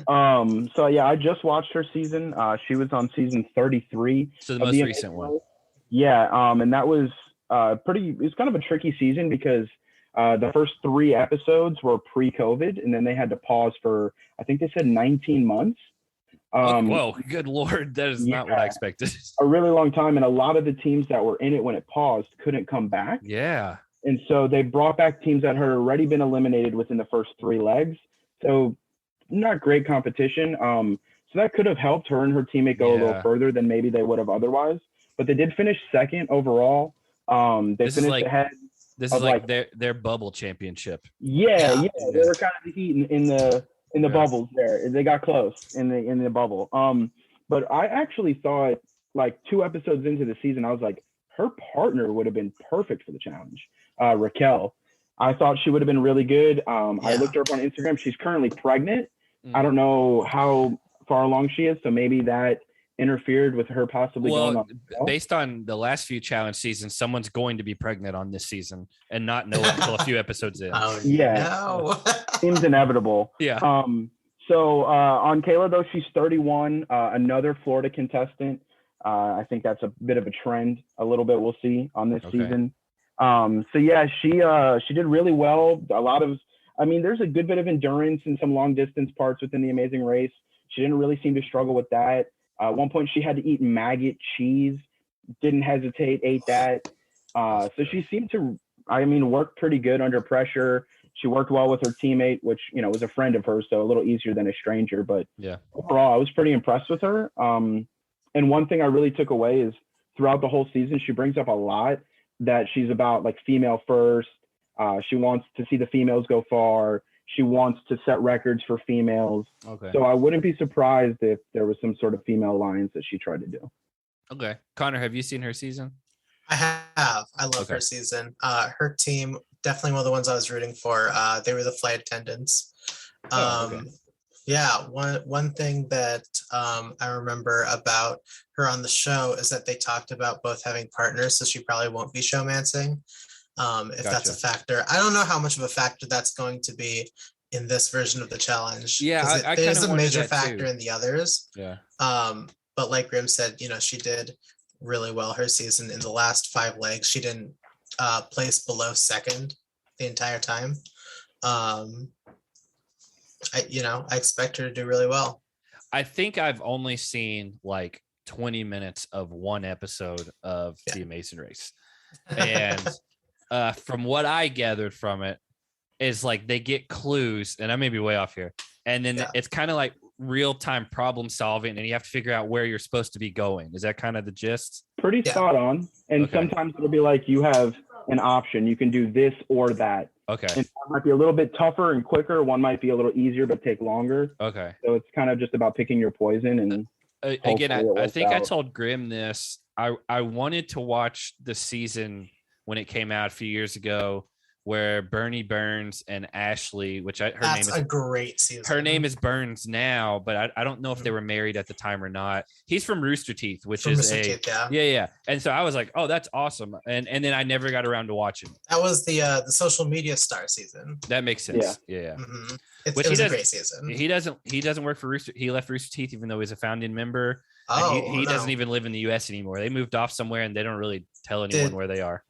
So yeah, I just watched her season. She was on season 33. So the most recent one. Yeah, and that was it was kind of a tricky season because the first 3 episodes were pre-COVID, and then they had to pause for, I think they said 19 months. Whoa, good Lord. That is not what I expected. A really long time. And a lot of the teams that were in it when it paused couldn't come back. Yeah. And so they brought back teams that had already been eliminated within the first 3 legs. So not great competition. So that could have helped her and her teammate go a little further than maybe they would have otherwise. But they did finish second overall. They finished ahead. This is like their bubble championship. Yeah. They were kind of the heat in the bubbles there. They got close in the bubble. But I actually thought like 2 episodes into the season, I was like, her partner would have been perfect for the challenge. Raquel. I thought she would have been really good. I looked her up on Instagram. She's currently pregnant. I don't know how far along she is, so maybe that interfered with her possibly going on. Based on the last few challenge seasons, someone's going to be pregnant on this season and not know it until a few episodes in. Oh, yeah. No. Seems inevitable. Yeah. So on Kayla, though, she's 31, another Florida contestant. I think that's a bit of a trend, a little bit we'll see on this season. So yeah, she did really well. There's a good bit of endurance and some long distance parts within the Amazing Race. She didn't really seem to struggle with that. At one point she had to eat maggot cheese, didn't hesitate, ate that. So she seemed to, work pretty good under pressure. She worked well with her teammate, which, was a friend of hers, so a little easier than a stranger. But yeah, overall, I was pretty impressed with her. And one thing I really took away is throughout the whole season, she brings up a lot that she's about like female first. She wants to see the females go far. She wants to set records for females. Okay. So I wouldn't be surprised if there was some sort of female alliance that she tried to do. Okay. Connor, have you seen her season? I have. I love her season. Her team, definitely one of the ones I was rooting for. They were the flight attendants. Yeah, one thing that I remember about her on the show is that they talked about both having partners, so she probably won't be showmancing. If that's a factor. I don't know how much of a factor that's going to be in this version of the challenge. Yeah, it is a major factor too. in the others. Yeah. But like Grimm said, she did really well her season. In the last 5 legs, she didn't place below second the entire time. I expect her to do really well. I think I've only seen like 20 minutes of one episode of The Amazing Race. And from what I gathered from it is like they get clues, and I may be way off here. And then it's kind of like real-time problem solving, and you have to figure out where you're supposed to be going. Is that kind of the gist? Pretty spot on. And sometimes it'll be like you have an option. You can do this or that. Okay. And one might be a little bit tougher and quicker. One might be a little easier but take longer. Okay. So it's kind of just about picking your poison. And again, I think I told Grimm this. I wanted to watch the season when it came out a few years ago, where Bernie Burns and Ashley, her name is a great season. Her name is Burns now, but I don't know if they were married at the time or not. He's from Rooster Teeth, which is yeah. And so I was like, oh, that's awesome. And then I never got around to watching. That was the social media star season. That makes sense. Yeah. Mm-hmm. It was a great season. He doesn't work for Rooster. He left Rooster Teeth even though he's a founding member. He doesn't even live in the US anymore. They moved off somewhere and they don't really tell anyone where they are.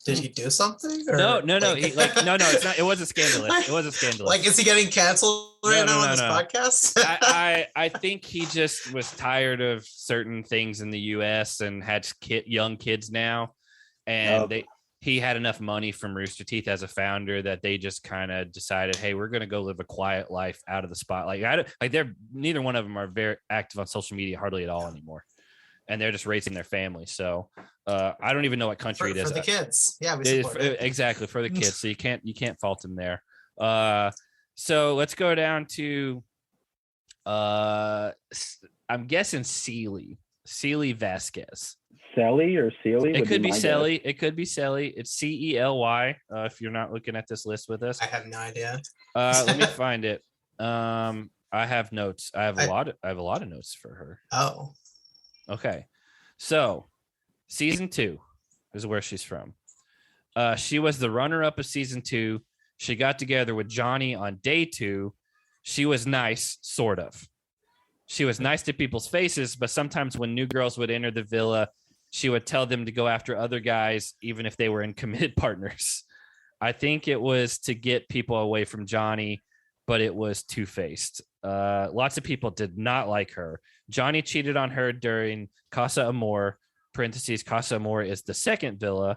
Did he do something? Or no. It's not. It wasn't scandalous. It wasn't scandalous. Like, is he getting canceled now on this podcast? I think he just was tired of certain things in the U.S. and had young kids now, and he had enough money from Rooster Teeth as a founder that they just kind of decided, hey, we're going to go live a quiet life out of the spotlight. Neither one of them are very active on social media hardly at all anymore. And they're just raising their family. So I don't even know what country it is. For the kids. Yeah, we support it. Exactly, for the kids. So you can't fault them there. So let's go down to I'm guessing Celie Vasquez. Cely or Celie? It could be Cely. It could be Cely. It's Cely. If you're not looking at this list with us. I have no idea. Let me find it. I have notes. I have a lot of notes for her. Oh. Okay, so season 2 is where she's from. She was the runner-up of season 2. She got together with Johnny on day 2. She was nice, sort of. She was nice to people's faces, but sometimes when new girls would enter the villa, she would tell them to go after other guys, even if they were in committed partners. I think it was to get people away from Johnny, but it was two-faced. Lots of people did not like her. Johnny cheated on her during Casa Amor. Casa Amor is the second villa.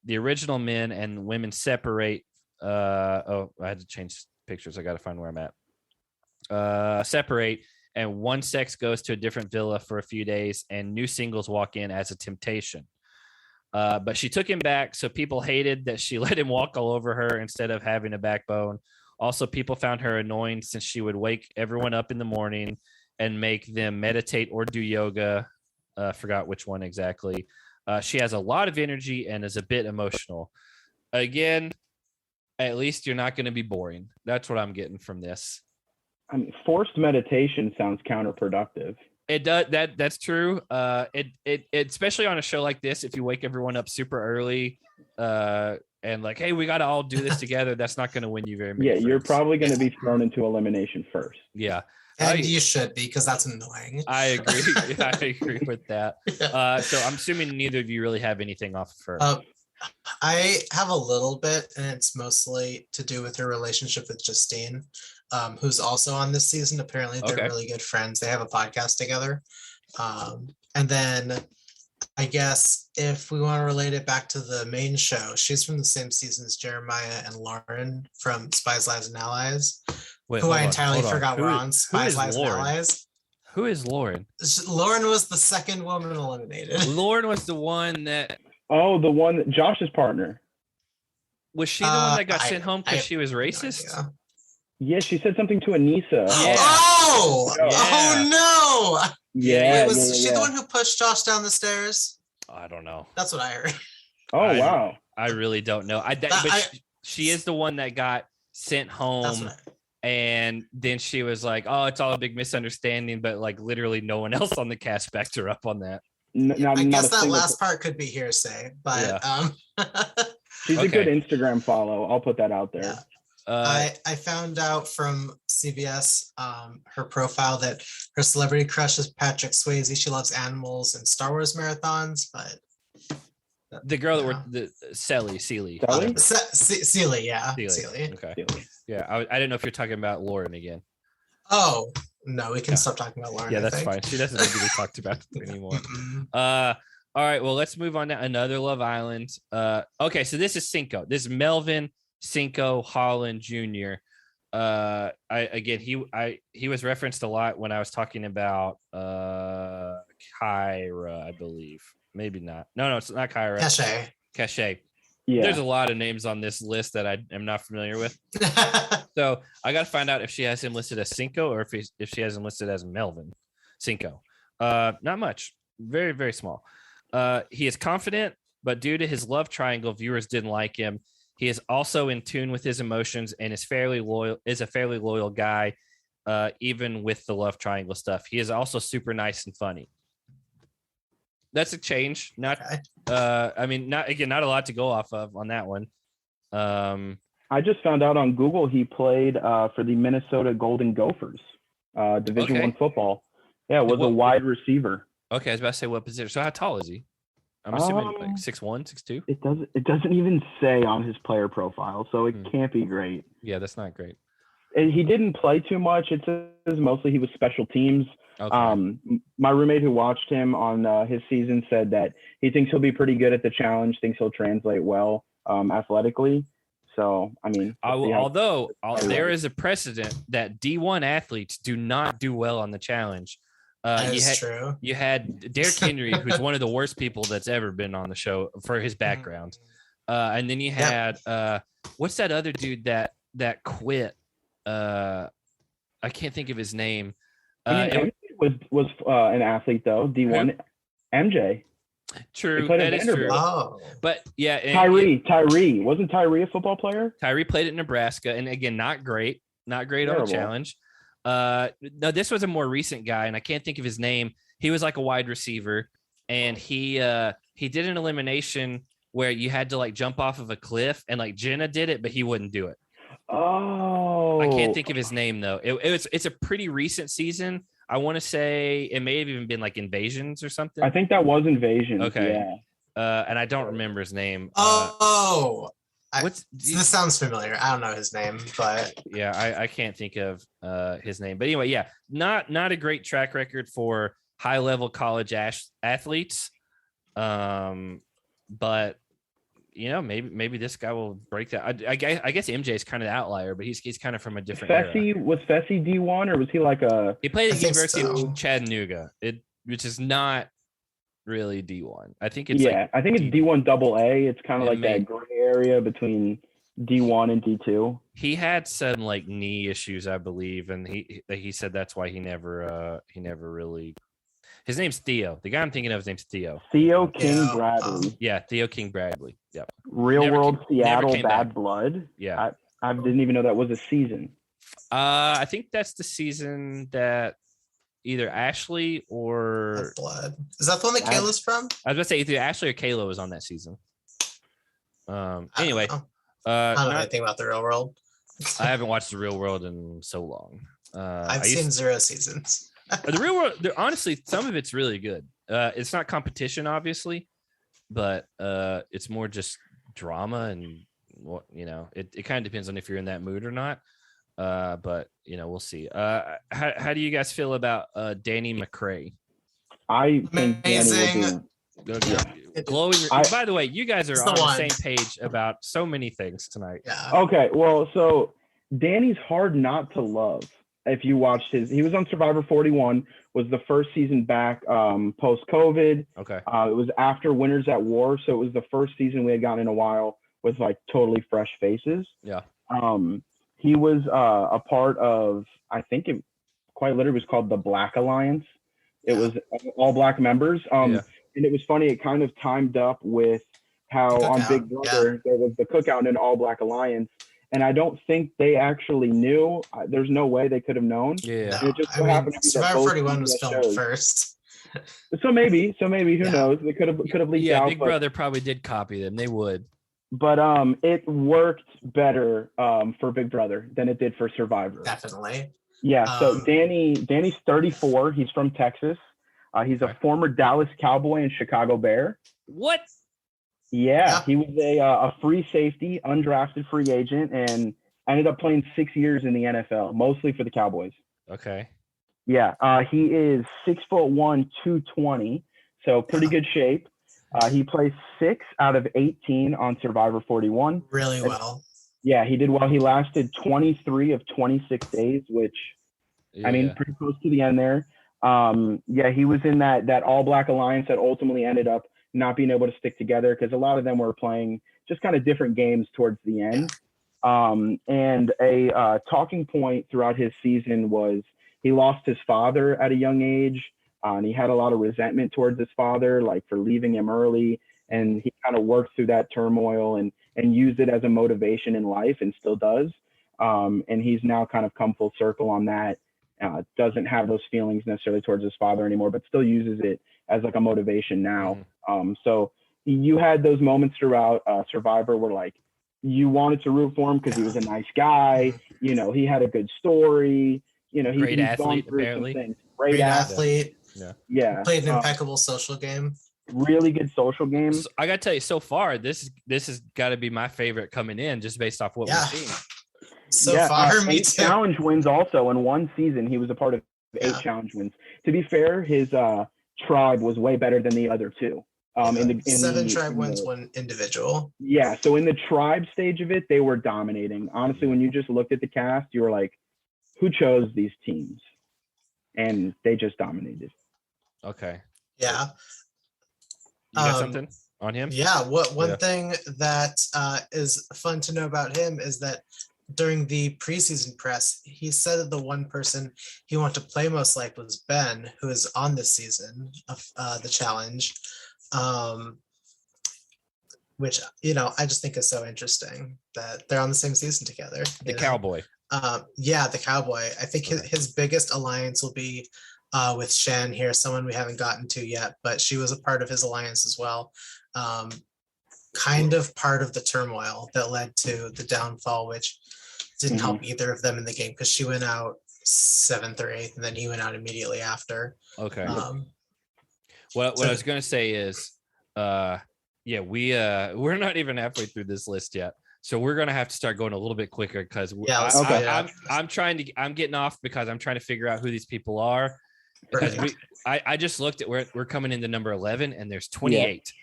The original men and women separate. I had to change pictures. I got to find where I'm at. Separate, and one sex goes to a different villa for a few days, and new singles walk in as a temptation. But she took him back, so people hated that she let him walk all over her instead of having a backbone. Also, people found her annoying since she would wake everyone up in the morning and make them meditate or do yoga. Forgot which one exactly. She has a lot of energy and is a bit emotional. Again, at least you're not going to be boring. That's what I'm getting from this. I mean, forced meditation sounds counterproductive. It does. That's true. It especially on a show like this, if you wake everyone up super early, and like, hey, we got to all do this together, that's not going to win you very much. Yeah, you're probably going to be thrown into elimination first. Yeah. And you should be, because that's annoying. I agree. I agree with that. So I'm assuming neither of you really have anything off of her. I have a little bit, and it's mostly to do with her relationship with Justine, who's also on this season. Apparently, they're really good friends. They have a podcast together. And then I guess if we want to relate it back to the main show, she's from the same season as Jeremiah and Lauren from Spies, Lies, and Allies. Who I entirely forgot were on Spies, Lies, and Allies. Who is Lauren? Lauren was the second woman eliminated. Lauren was the one that... Oh, the one, Josh's partner. Was she the one that got sent home because she was racist? No, yeah, she said something to Anissa. Yeah. Oh! Yeah. Oh, no! Yeah. Was she the one who pushed Josh down the stairs? I don't know. That's what I heard. Oh, wow. I really don't know. She is the one that got sent home. And then she was like, oh, it's all a big misunderstanding. But like literally no one else on the cast backed her up on that. I guess that last part could be hearsay, but she's a good Instagram follow. I'll put that out there. Yeah. I found out from CBS her profile that her celebrity crush is Patrick Swayze. She loves animals and Star Wars marathons, but the girl that were the Sealy. Sealy, Sealy. yeah. Sealy. Okay. Sealy. Yeah, I didn't know if you're talking about Lauren again. Oh, no, we can stop talking about Lauren. Yeah, that's fine. She doesn't need to be talked about anymore. All right, well, let's move on to another Love Island. Okay, so this is Cinco. This is Melvin Cinco Holland Jr. He was referenced a lot when I was talking about Kyra, I believe. Maybe not. No, it's not Kyra. Cachet. Yeah. There's a lot of names on this list that I am not familiar with. So I got to find out if she has him listed as Cinco or if she has him listed as Melvin Cinco. Not much. Very, very small. He is confident, but due to his love triangle, viewers didn't like him. He is also in tune with his emotions and is a fairly loyal guy, even with the love triangle stuff. He is also super nice and funny. That's a change. Not a lot to go off of on that one. I just found out on Google he played for the Minnesota Golden Gophers, Division I football. Yeah, was a wide receiver. Okay, I was about to say what position. So how tall is he? I'm assuming like 6'1", 6'2". It doesn't even say on his player profile, so it can't be great. Yeah, that's not great. He didn't play too much. It says mostly he was special teams. Okay. My roommate who watched him on his season said that he thinks he'll be pretty good at the challenge, thinks he'll translate well athletically. So, I mean, although there is a precedent that D1 athletes do not do well on the challenge. True. You had Derrick Henry, who's one of the worst people that's ever been on the show for his background. And then you had what's that other dude that quit? I can't think of his name. MJ was an athlete though. D1 MJ. True, that is true. Oh. But yeah, Tyree wasn't Tyree a football player? Tyree played at Nebraska, and again, not great on the challenge. No, this was a more recent guy, and I can't think of his name. He was like a wide receiver, and he did an elimination where you had to like jump off of a cliff, and like Jenna did it, but he wouldn't do it. Oh, I can't think of his name though. It's a pretty recent season. I want to say it may have even been like Invasions or something. I think that was Invasion. Okay. Yeah. And I don't remember his name. This sounds familiar. I don't know his name, but yeah, I can't think of his name. But anyway, yeah, not a great track record for high level college athletes. But you know, maybe this guy will break that. I guess MJ is kind of the outlier, but he's kind of from a different era. Was Fessy D1 or was he like a? He played at the University of Chattanooga, which is not really D1. I think it's I think it's D1 AA. It's kind of like that gray area between D1 and D2. He had some like knee issues, I believe, and he said that's why he never really. His name's Theo. The guy I'm thinking of, his name's Theo. Theo King Bradley. Yeah, Theo King Bradley. Yep. Real World Seattle Bad back. Blood. Yeah. I didn't even know that was a season. I think that's the season that either Ashley or Blood. Is that the one that Kayla's from? I was about to say either Ashley or Kayla was on that season. Anyway, I don't know anything about the Real World. I haven't watched the Real World in so long. I've seen 0 seasons. The Real World, honestly, some of it's really good. It's not competition, obviously, but it's more just drama, and it kind of depends on if you're in that mood or not. But we'll see. How do you guys feel about Danny McCrae? I think amazing. Glowing. By the way, you guys are on the same page about so many things tonight. Yeah. Okay, well, so Danny's hard not to love. If you watched he was on Survivor 41, was the first season back post-COVID. Okay. It was after Winners at War, so it was the first season we had gotten in a while with like totally fresh faces. Yeah. He was a part of, I think it quite literally was called the Black Alliance. It was all Black members. And it was funny, it kind of timed up with how on Big Brother there was the cookout and All Black Alliance. And I don't think they actually knew. There's no way they could have known. Yeah. No, it just happened to Survivor 41 was filmed first. So maybe who knows? They could have leaked out. Yeah, Big Brother probably did copy them. They would. But it worked better for Big Brother than it did for Survivor. Definitely. Yeah. So Danny's 34. He's from Texas. He's a former Dallas Cowboy and Chicago Bear. What? Yeah, he was a free safety, undrafted free agent, and ended up playing 6 years in the NFL, mostly for the Cowboys. Okay. Yeah, he is 6'1", 220, so pretty good shape. He placed 6 out of 18 on Survivor 41. Really well. Yeah, he did well. He lasted 23 of 26 days, which, I mean, pretty close to the end there. He was in that All Black Alliance that ultimately ended up not being able to stick together because a lot of them were playing just kind of different games towards the end. And a talking point throughout his season was he lost his father at a young age, and he had a lot of resentment towards his father, like for leaving him early. And he kind of worked through that turmoil and used it as a motivation in life and still does. And he's now kind of come full circle on that. Doesn't have those feelings necessarily towards his father anymore, but still uses it as like a motivation now. So you had those moments throughout Survivor where like you wanted to root for him because he was a nice guy. He had a good story. He's great athlete, gone through apparently. some things. Great athlete. Yeah. Played an impeccable social game. Really good social game. So I got to tell you, so far, this has got to be my favorite coming in just based off what we've seen. So far, me 8 too. challenge wins also. In one season, he was a part of 8 challenge wins. To be fair, his tribe was way better than the other 2. In 7 tribe wins, 1 individual. Yeah, so in the tribe stage of it, they were dominating. Honestly, when you just looked at the cast, you were like, who chose these teams? And they just dominated. Okay. Yeah. You got something on him? Yeah. One thing that is fun to know about him is that during the preseason press, he said that the one person he wanted to play most like was Ben, who is on this season of the challenge, which I just think is so interesting that they're on the same season together. The Cowboy. The Cowboy. I think his biggest alliance will be with Shan here, someone we haven't gotten to yet, but she was a part of his alliance as well. Kind of part of the turmoil that led to the downfall, which didn't help either of them in the game because she went out 7th or 8th, and then he went out immediately after. Okay. What I was gonna say is, we're not even halfway through this list yet. So we're gonna have to start going a little bit quicker because I'm getting off because I'm trying to figure out who these people are. Because I just looked at where we're coming into number 11 and there's 28.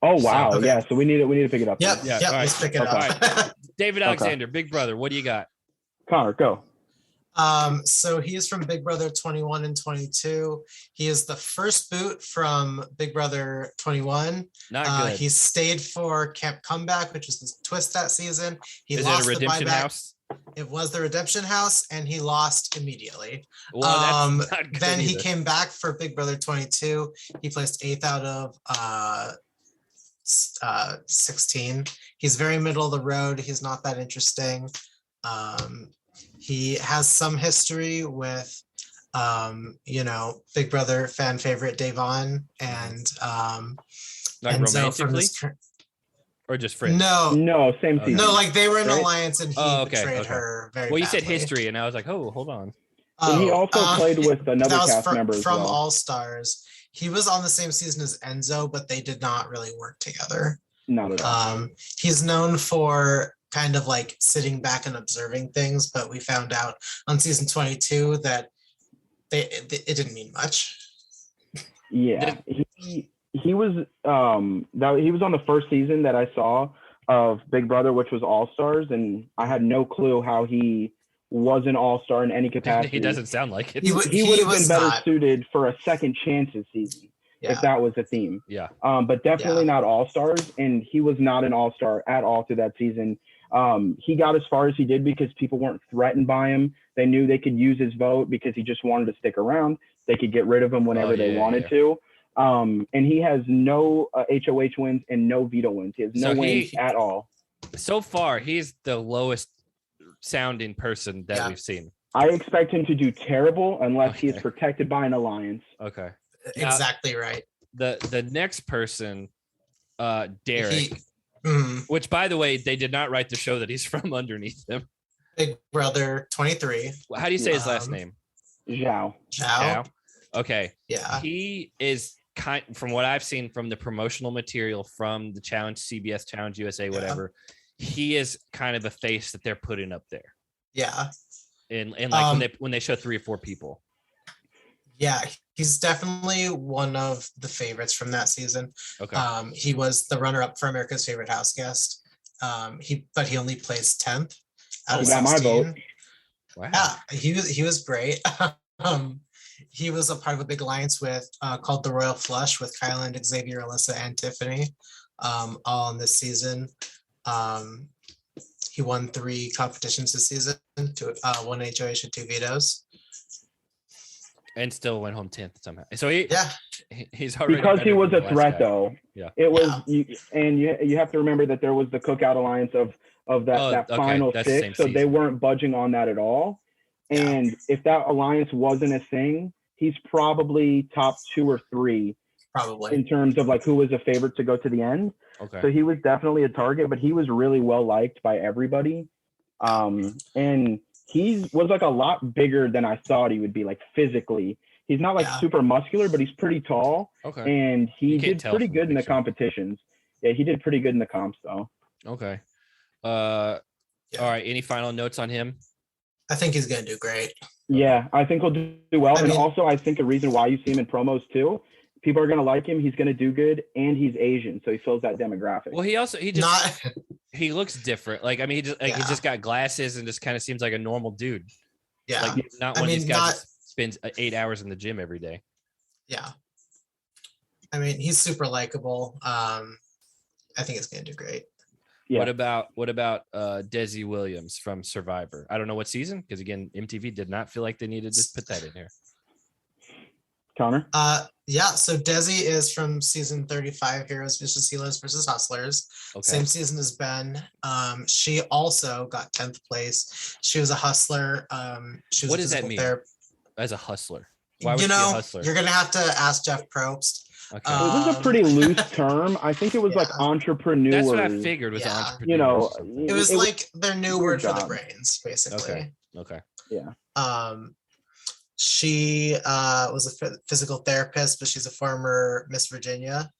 Oh wow, so we need to pick it up. Yep, let's pick it up. Right. David Alexander, Big Brother, what do you got? Connor, go. So he is from Big Brother 21 and 22. He is the first boot from Big Brother 21. Not good. He stayed for Camp Comeback, which was the twist that season. He is lost it a redemption the buyback. house? It was the Redemption House, and he lost immediately. Well, that's not good then either. he came back for Big Brother 22. He placed 8th out of 16. He's very middle of the road. He's not that interesting. He has some history with, Big Brother fan favorite Davon and Like Enzo from romantically? this. Or just friends? No, same season. No, like they were in an Right? alliance and he betrayed her very Well, you badly. said history, and I was like, oh, hold on. And he also played with another that was cast member as from well. All Stars. He was on the same season as Enzo, but they did not really work together. Not at all. He's known for kind of like sitting back and observing things, but we found out on season 22 that it didn't mean much. Yeah, he was he was on the first season that I saw of Big Brother, which was All Stars, and I had no clue how he was an All-Star in any capacity. He doesn't sound like it. He would have been better suited for a second chances season if that was a theme. Yeah. But definitely not All-Stars, and he was not an All-Star at all through that season. He got as far as he did because people weren't threatened by him. They knew they could use his vote because he just wanted to stick around. They could get rid of him whenever they wanted to. And he has no HOH wins and no veto wins. He has no wins at all. So far, he's the lowest sounding person that we've seen. I expect him to do terrible unless he is protected by an alliance. Okay. Exactly right. The next person, Derek, which, by the way, they did not write the show that he's from underneath him. Big Brother 23. How do you say his last name? Zhao. Okay. Yeah. He is from what I've seen from the promotional material from the Challenge, CBS Challenge USA, whatever, he is kind of a face that they're putting up there. Yeah. And like when they show 3 or 4 people. Yeah, he's definitely one of the favorites from that season. Okay. He was the runner-up for America's Favorite House Guest. But he only placed 10th out of 16. My vote. Wow. Yeah, he was great. He was a part of a big alliance with called the Royal Flush with Kylan, Xavier, Alyssa, and Tiffany, all in this season. He won 3 competitions this season, 1 HOH and 2 vetoes. And still went home 10th somehow. So he's already because he was a threat though. Yeah, it was. You have to remember that there was the Cookout Alliance of that final 6, so they weren't budging on that at all. And if that alliance wasn't a thing, he's probably top 2 or 3 in terms of like who was a favorite to go to the end. Okay. So he was definitely a target, but he was really well liked by everybody. And he was like a lot bigger than I thought he would be, like physically. He's not like super muscular, but he's pretty tall. Okay. And he did pretty good in the competitions. Yeah, he did pretty good in the comps though. Okay. All right. Any final notes on him? I think he's going to do great. Yeah, I think he'll do well. Also, I think the reason why you see him in promos too, people are going to like him. He's going to do good, and he's Asian, so he fills that demographic. Well, he looks different. Like, I mean, he just got glasses and just kind of seems like a normal dude. Yeah, like not one of these guys that spends 8 hours in the gym every day. Yeah, I mean, he's super likable. I think it's going to do great. Yeah. What about Desi Williams from Survivor? I don't know what season, because again, MTV did not feel like they needed to put that in here. Connor? So Desi is from season 35, Heroes vs. Healers versus Hustlers. Okay. Same season as Ben. She also got 10th place. She was a hustler. What does that mean? As a hustler? Why was she a hustler? You're gonna have to ask Jeff Probst. Okay. It was a pretty loose term. I think it was like entrepreneur. That's what I figured was entrepreneur. It was like their new word for the brains, basically. Okay. Yeah. She was a physical therapist, but she's a former Miss Virginia.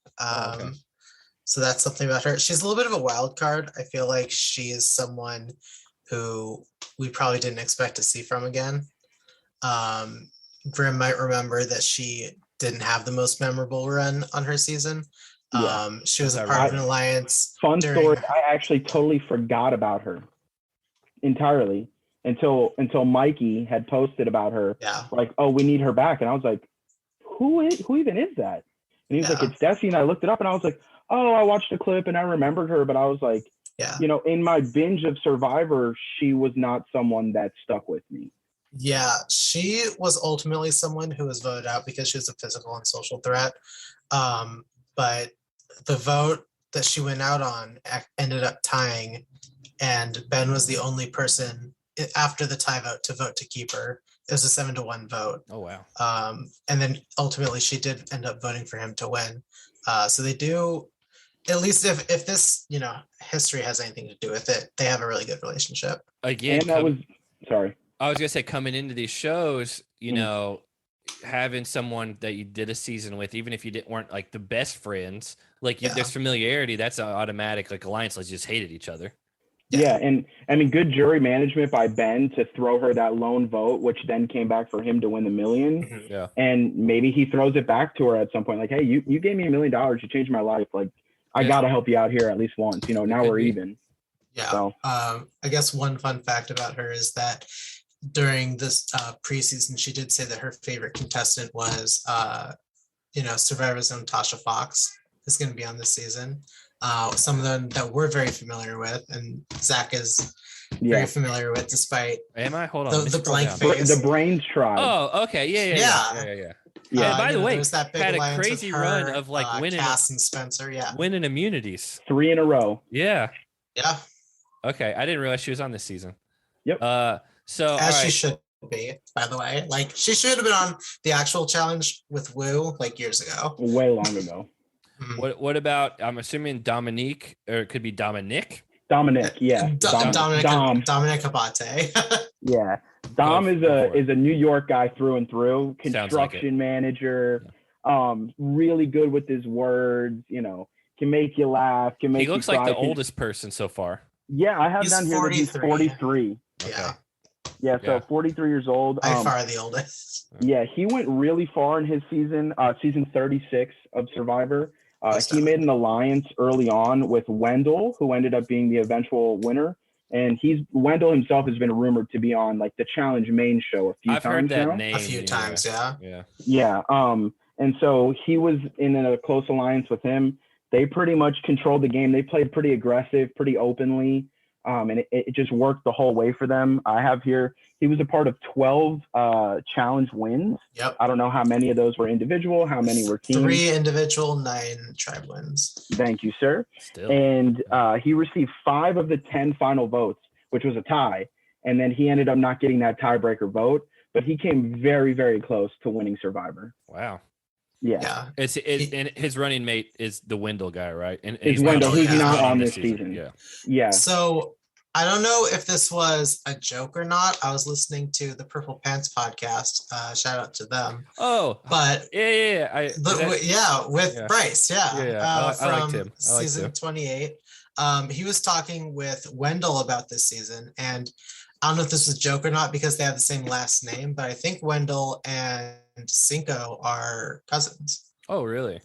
So that's something about her. She's a little bit of a wild card. I feel like she is someone who we probably didn't expect to see from again. Grimm might remember that she didn't have the most memorable run on her season. She was a part of an alliance. Fun story. I actually totally forgot about her entirely until Mikey had posted about her. Yeah. Like, oh, we need her back. And I was like, who even is that? And he was like, it's Desi. And I looked it up and I was like, oh, I watched a clip and I remembered her, but I was like, Yeah. you know, in my binge of Survivor, she was not someone that stuck with me. Yeah, she was ultimately someone who was voted out because she was a physical and social threat. But the vote that she went out on ended up tying, and Ben was the only person after the tie vote to keep her. It was a 7-1 vote. Oh, wow. And then ultimately she did end up voting for him to win. So they do, at least if this, you know, history has anything to do with it, they have a really good relationship. Again, And that was, sorry. I was gonna say, coming into these shows, you know, having someone that you did a season with, even if you weren't like the best friends, like there's familiarity. That's automatic. Like alliance, like just hated each other. Yeah, and I mean, good jury management by Ben to throw her that lone vote, which then came back for him to win the $1 million. Yeah, and maybe he throws it back to her at some point, like, hey, you gave me $1 million, you changed my life. Like, I gotta help you out here at least once. You know, now we're even. Yeah. So. I guess one fun fact about her is that during this preseason, she did say that her favorite contestant was, you know, Survivor's own Tasha Foxx is going to be on this season. Some of them that we're very familiar with, and Zach is very familiar with, despite am I? Hold on, the blank face. The Brains Tribe. Oh, okay, yeah. By the way, that big had a crazy run of like winning Cass and Spencer, winning immunities 3 in a row. Yeah. Okay, I didn't realize she was on this season. Yep. So as she should be, by the way. Like, she should have been on the actual challenge with Wu like years ago. Way long ago. What about, I'm assuming Dominique, or it could be Dominic? Dominic, yeah. Dominic Abate. Yeah. Dom is a New York guy through and through, construction manager, really good with his words, you know, can make you laugh, can make you cry. He looks like the oldest person so far. Yeah, I have down here that he's 43. Yeah. Yeah, so 43 years old. By far the oldest. Yeah, he went really far in his season 36 of Survivor. He made an alliance early on with Wendell, who ended up being the eventual winner. And Wendell himself has been rumored to be on like the Challenge main show a few times. I've heard that now. name a few times, Yeah. And so he was in a close alliance with him. They pretty much controlled the game. They played pretty aggressive, pretty openly. And it just worked the whole way for them. I have here, he was a part of 12 challenge wins. Yep. I don't know how many of those were individual, how many were team. 3 individual, 9 tribe wins. Thank you, sir. Still. And he received 5 of the 10 final votes, which was a tie. And then he ended up not getting that tiebreaker vote, but he came very, very close to winning Survivor. Wow. Yeah. And his running mate is the Wendell guy, right? And it's Wendell, who's not on this season. Yeah. So I don't know if this was a joke or not. I was listening to the Purple Pants podcast. Shout out to them. Oh, but with Bryce. I liked him. Season 28. He was talking with Wendell about this season, and I don't know if this was a joke or not because they have the same last name, but I think Wendell and Cinco are cousins. Oh, really?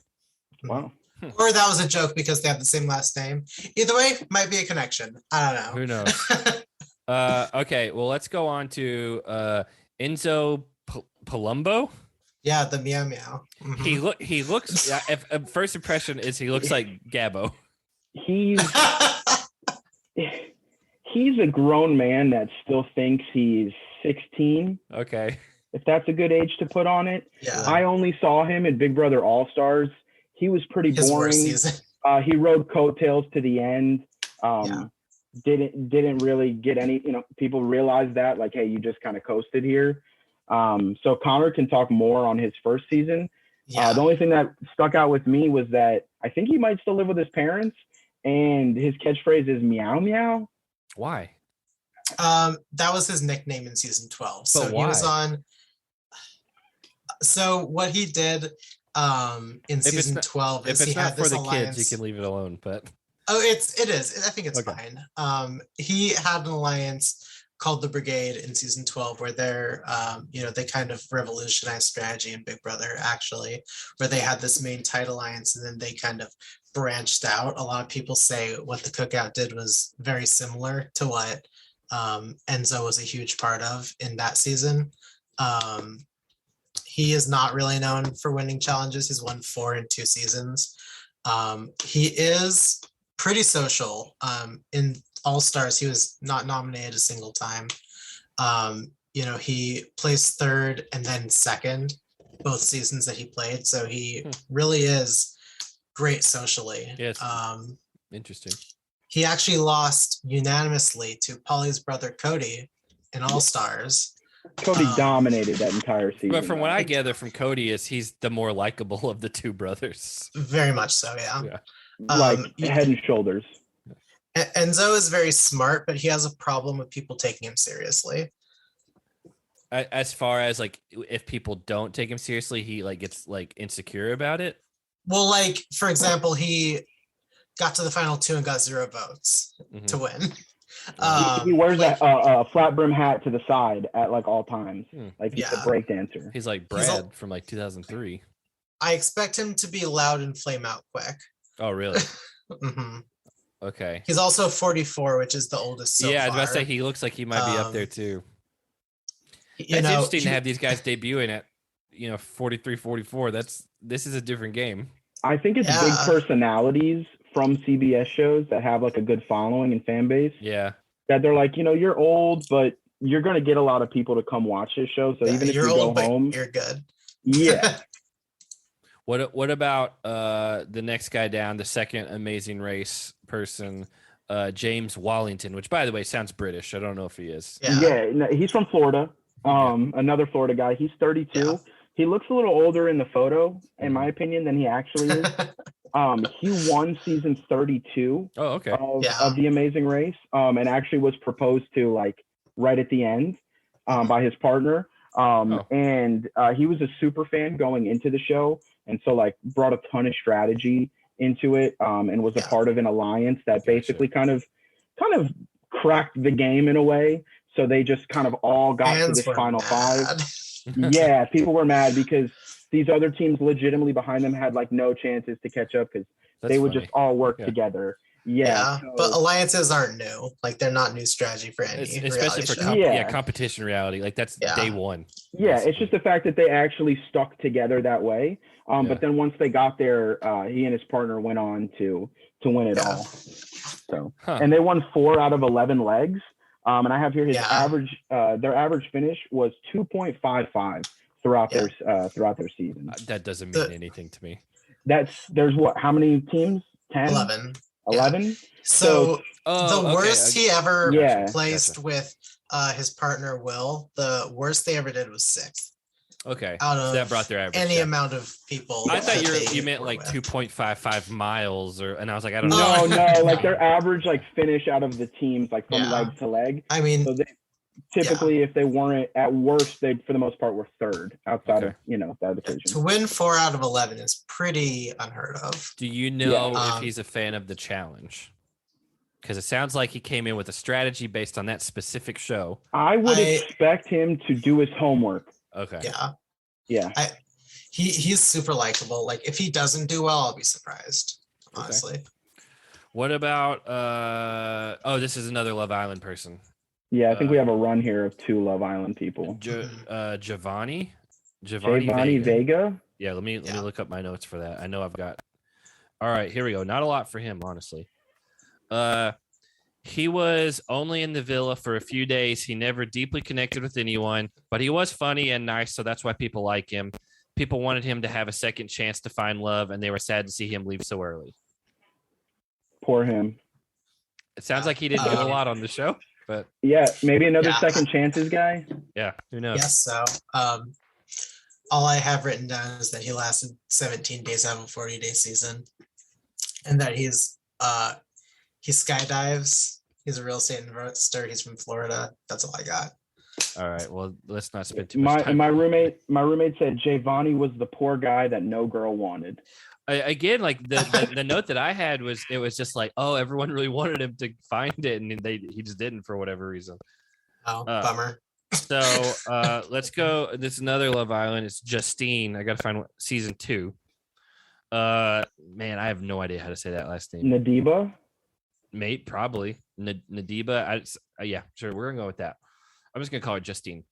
Wow. Or that was a joke because they have the same last name. Either way, might be a connection. I don't know. Who knows? Okay, well, let's go on to Enzo Palumbo. Yeah, the meow meow. Mm-hmm. He looks. First impression is he looks like Gabbo. He's a grown man that still thinks he's 16. Okay. If that's a good age to put on it. Yeah. I only saw him in Big Brother All-Stars. He was pretty boring. He rode coattails to the end. Didn't really get any, people realized that, like, hey, you just kind of coasted here. So Connor can talk more on his first season. The only thing that stuck out with me was that I think he might still live with his parents, and his catchphrase is meow meow. Why? That was his nickname in season 12. So he was on. So what he did in season 12 is he had this alliance. Kids, you can leave it alone, but it is. I think it's fine. He had an alliance called the Brigade in season 12 where they're they kind of revolutionized strategy in Big Brother, actually, where they had this main tight alliance and then they kind of branched out. A lot of people say what the Cookout did was very similar to what Enzo was a huge part of in that season. He is not really known for winning challenges. He's won 4 in 2 seasons. He is pretty social. In All Stars, he was not nominated a single time. He placed third and then second both seasons that he played. So he really is great socially. Yes. Interesting. He actually lost unanimously to Polly's brother Cody in All Stars. Cody dominated that entire season. But from what I gather from Cody is he's the more likable of the two brothers. Very much so, yeah. Like head and shoulders. Enzo is very smart, but he has a problem with people taking him seriously. As far as like if people don't take him seriously, he like gets like insecure about it. Well, like for example, he got to the final 2 and got 0 votes to win. He wears a flat brim hat to the side at like all times. Like he's a break dancer. He's like Brad from like 2003. I expect him to be loud and flame out quick. Oh, really? Okay. He's also 44, which is the oldest so far. I was about to say he looks like he might be up there too. It's interesting to have these guys debuting at 43, 44. This is a different game. I think it's big personalities from CBS shows that have like a good following and fan base. Yeah. That they're like, you're old, but you're going to get a lot of people to come watch this show. So even if you go home, you're good. Yeah. What about the next guy down, the second Amazing Race person, James Wallington, which by the way sounds British. I don't know if he is. Yeah, no, he's from Florida. Another Florida guy. He's 32. Yeah. He looks a little older in the photo, in my opinion, than he actually is. He won season 32 of The Amazing Race, and actually was proposed to like right at the end by his partner. And he was a super fan going into the show, and so like brought a ton of strategy into it, and was a part of an alliance that basically kind of cracked the game in a way. So they just kind of all got to this final 5. Yeah, people were mad because these other teams legitimately behind them had like no chances to catch up because they would just all work together. Yeah, but alliances aren't new. Like they're not new strategy for any, especially for competition reality. Like that's day one. Yeah, it's just the fact that they actually stuck together that way. But then once they got there, he and his partner went on to win it all. So and they won 4 out of 11 legs. And I have here his average. Their average finish was 2.55 throughout their season. That doesn't mean anything to me. There's what? How many teams? 10? 11. Yeah. So the worst he ever placed with his partner Will, the worst they ever did was 6th. Okay, out of that brought their average. Any amount of people. I thought you meant like 2.55 miles, and I was like, I don't know. No, like their average like finish out of the teams, like from leg to leg. I mean, so they, typically, if they weren't at worst, they for the most part were 3rd outside of that division. To win 4 out of 11 is pretty unheard of. Do you know if he's a fan of the challenge? Because it sounds like he came in with a strategy based on that specific show. I would expect him to do his homework. Okay. Yeah. He's super likable. Like if he doesn't do well, I'll be surprised. Honestly. Okay. What about this is another Love Island person. Yeah, I think we have a run here of 2 Love Island people. Giovanni Vega. Yeah, let me look up my notes for that. I know I've got. All right, here we go. Not a lot for him, honestly. He was only in the villa for a few days. He never deeply connected with anyone, but he was funny and nice, so that's why people like him. People wanted him to have a second chance to find love, and they were sad to see him leave so early. Poor him. It sounds like he didn't do a lot on the show, but maybe another second chances guy. Yeah, who knows? Yes, so all I have written down is that he lasted 17 days out of a 40-day season, and that he skydives. He's a real estate investor. He's from Florida. That's all I got. All right. Well, let's not spend too much time. My roommate said Giovanni was the poor guy that no girl wanted. Again, like the note that I had was it was just like, oh, everyone really wanted him to find it, and he just didn't for whatever reason. Oh, bummer. So let's go. This is another Love Island. It's Justine. I got to find season 2. Man, I have no idea how to say that last name. Nadiba. Mate, probably Nadiba. Yeah, sure. We're gonna go with that. I'm just gonna call her Justine.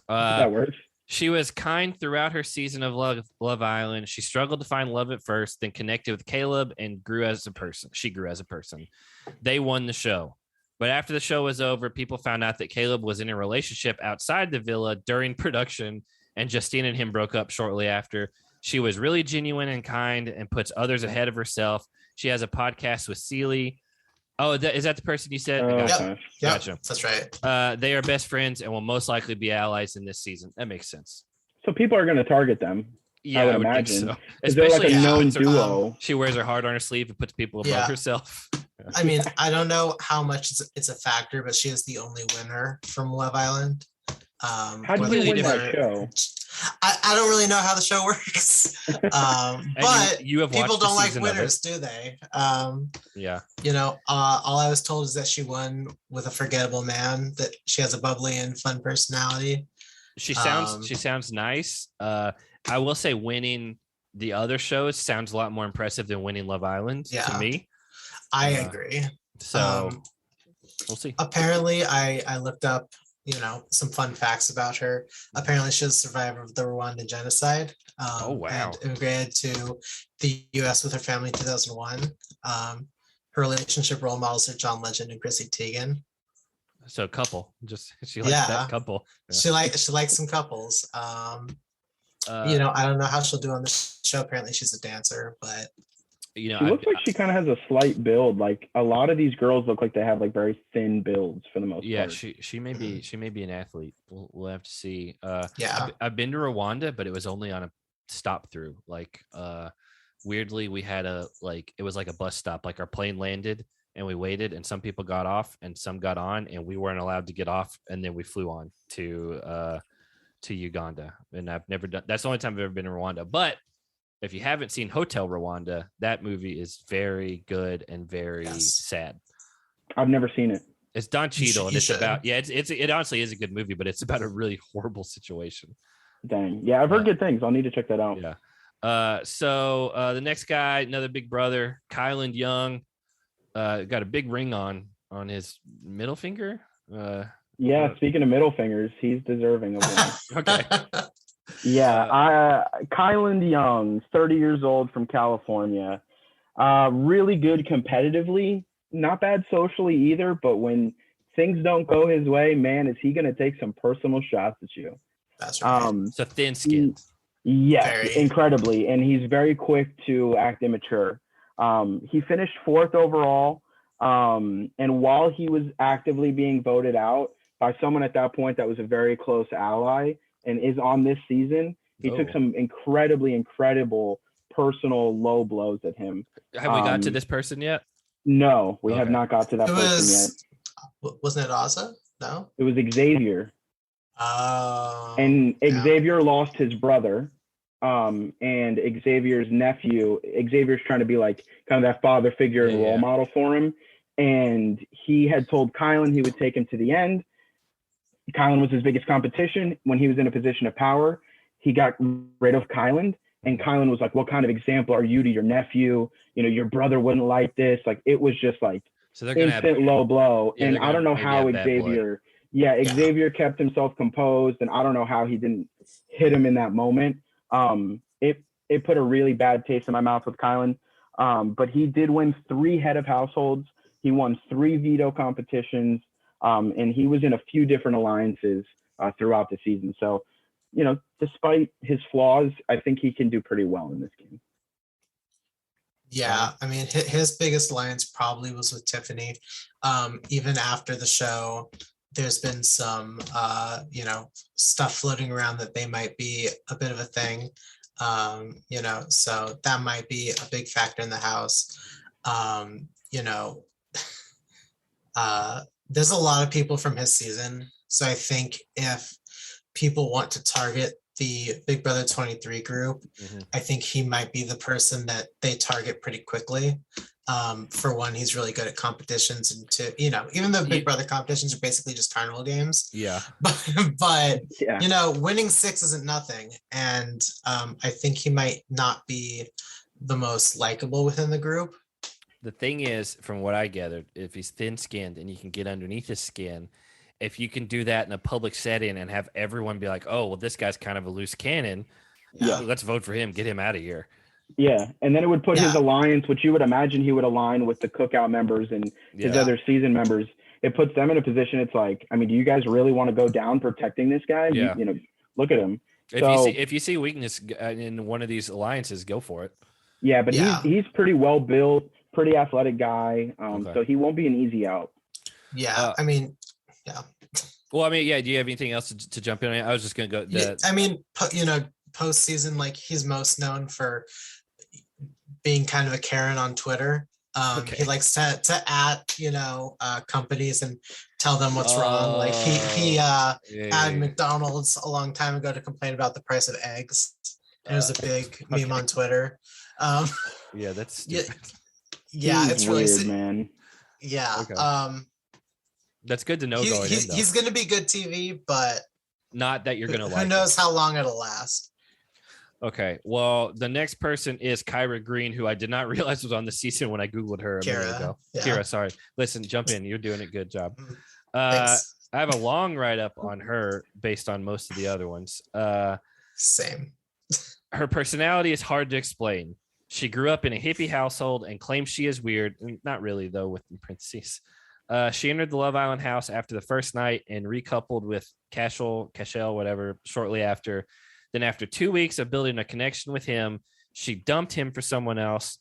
That works. She was kind throughout her season of Love Island. She struggled to find love at first, then connected with Caleb and grew as a person. She grew as a person. They won the show. But after the show was over, people found out that Caleb was in a relationship outside the villa during production, and Justine and him broke up shortly after. She was really genuine and kind and puts others ahead of herself. She has a podcast with Celie. Oh, is that the person you said? Yep, Gotcha. That's right. They are best friends and will most likely be allies in this season. That makes sense. So people are going to target them. Yeah, I would think imagine. so. They're like a known her, duo. She wears her heart on her sleeve and puts people above herself. I mean, I don't know how much it's a factor, but she is the only winner from Love Island. How do you win that show? I don't really know how the show works, but you have people don't like winners, do they? Yeah. All I was told is that she won with a forgettable man, that she has a bubbly and fun personality. She sounds nice. I will say winning the other shows sounds a lot more impressive than winning Love Island to me. I agree. So we'll see. Apparently, I looked up, some fun facts about her. Apparently, she was a survivor of the Rwandan genocide. Oh, wow. And immigrated to the U.S. with her family in 2001. Her relationship role models are John Legend and Chrissy Teigen. So a couple. She likes that couple. Yeah. She likes some couples. I don't know how she'll do on the show. Apparently, she's a dancer, but. She looks like she kind of has a slight build. Like a lot of these girls look like they have like very thin builds for the most part. Yeah, she may be an athlete. We'll have to see. I've been to Rwanda, but it was only on a stop through. Like weirdly, we had it was like a bus stop. Like our plane landed and we waited, and some people got off and some got on, and we weren't allowed to get off, and then we flew on to Uganda. And I've never done. That's the only time I've ever been in Rwanda, but. If you haven't seen Hotel Rwanda, that movie is very good and very sad. I've never seen it. It's Don Cheadle, and it's about it honestly is a good movie, but it's about a really horrible situation. Dang. Yeah, I've heard good things. I'll need to check that out. Yeah. So the next guy, another big brother, Kylan Young, got a big ring on his middle finger. Speaking of middle fingers, he's deserving of one. Okay. Yeah, Kylan Young, 30 years old from California. Really good competitively, not bad socially either, but when things don't go his way, man, is he going to take some personal shots at you. That's right. So thin-skinned. Yes, incredibly, and he's very quick to act immature. He finished 4th overall, and while he was actively being voted out by someone at that point that was a very close ally, and is on this season, he took some incredible personal low blows at him. Have we got to this person yet? No, we have not got to that person yet. Wasn't it Asa? No? It was Xavier. And Xavier lost his brother. And Xavier's nephew, Xavier's trying to be like kind of that father figure and role model for him. And he had told Kylan he would take him to the end. Kylan was his biggest competition. When he was in a position of power, he got rid of Kylan, and Kylan was like, what kind of example are you to your nephew? Your brother wouldn't like this. Like, it was just like instant low blow. And I don't know how Xavier kept himself composed, and I don't know how he didn't hit him in that moment. It put a really bad taste in my mouth with Kylan. But he did win 3 head of households. He won 3 veto competitions. And he was in a few different alliances throughout the season. So, despite his flaws, I think he can do pretty well in this game. Yeah, I mean, his biggest alliance probably was with Tiffany. Even after the show, there's been some, stuff floating around that they might be a bit of a thing. So that might be a big factor in the house. There's a lot of people from his season. So I think if people want to target the Big Brother 23 group, I think he might be the person that they target pretty quickly. For one, he's really good at competitions, and even though Big Brother competitions are basically just carnival games. Yeah. But winning 6 isn't nothing. And I think he might not be the most likable within the group. The thing is, from what I gathered, if he's thin-skinned and you can get underneath his skin, if you can do that in a public setting and have everyone be like, oh, well, this guy's kind of a loose cannon. Yeah. Let's vote for him. Get him out of here. Yeah. And then it would put his alliance, which you would imagine he would align with the Cookout members and his other season members. It puts them in a position. It's like, I mean, do you guys really want to go down protecting this guy? Yeah. You know, look at him. If you see weakness in one of these alliances, go for it. Yeah, but he's pretty well built, pretty athletic guy. So he won't be an easy out. Yeah, I mean, yeah. Well, I mean, yeah. Do you have anything else to jump in? I was just gonna go. I mean, postseason, like he's most known for being kind of a Karen on Twitter. He likes to at companies and tell them what's wrong. Like he at McDonald's a long time ago to complain about the price of eggs. It was a big meme on Twitter. Yeah, that's stupid. Yeah, it's weird, really man. Yeah. Okay. That's good to know going in. He's going to be good TV, but not that you're going to like. Who knows how long it'll last? Okay. Well, the next person is Kyra Green, who I did not realize was on the season when I Googled her a minute ago. Yeah. Kyra, sorry. Listen, jump in. You're doing a good job. I have a long write-up on her based on most of the other ones. Same. Her personality is hard to explain. She grew up in a hippie household and claims she is weird. Not really, though, with parentheses. She entered the Love Island house after the first night and recoupled with Cashel, whatever, shortly after. Then after 2 weeks of building a connection with him, she dumped him for someone else.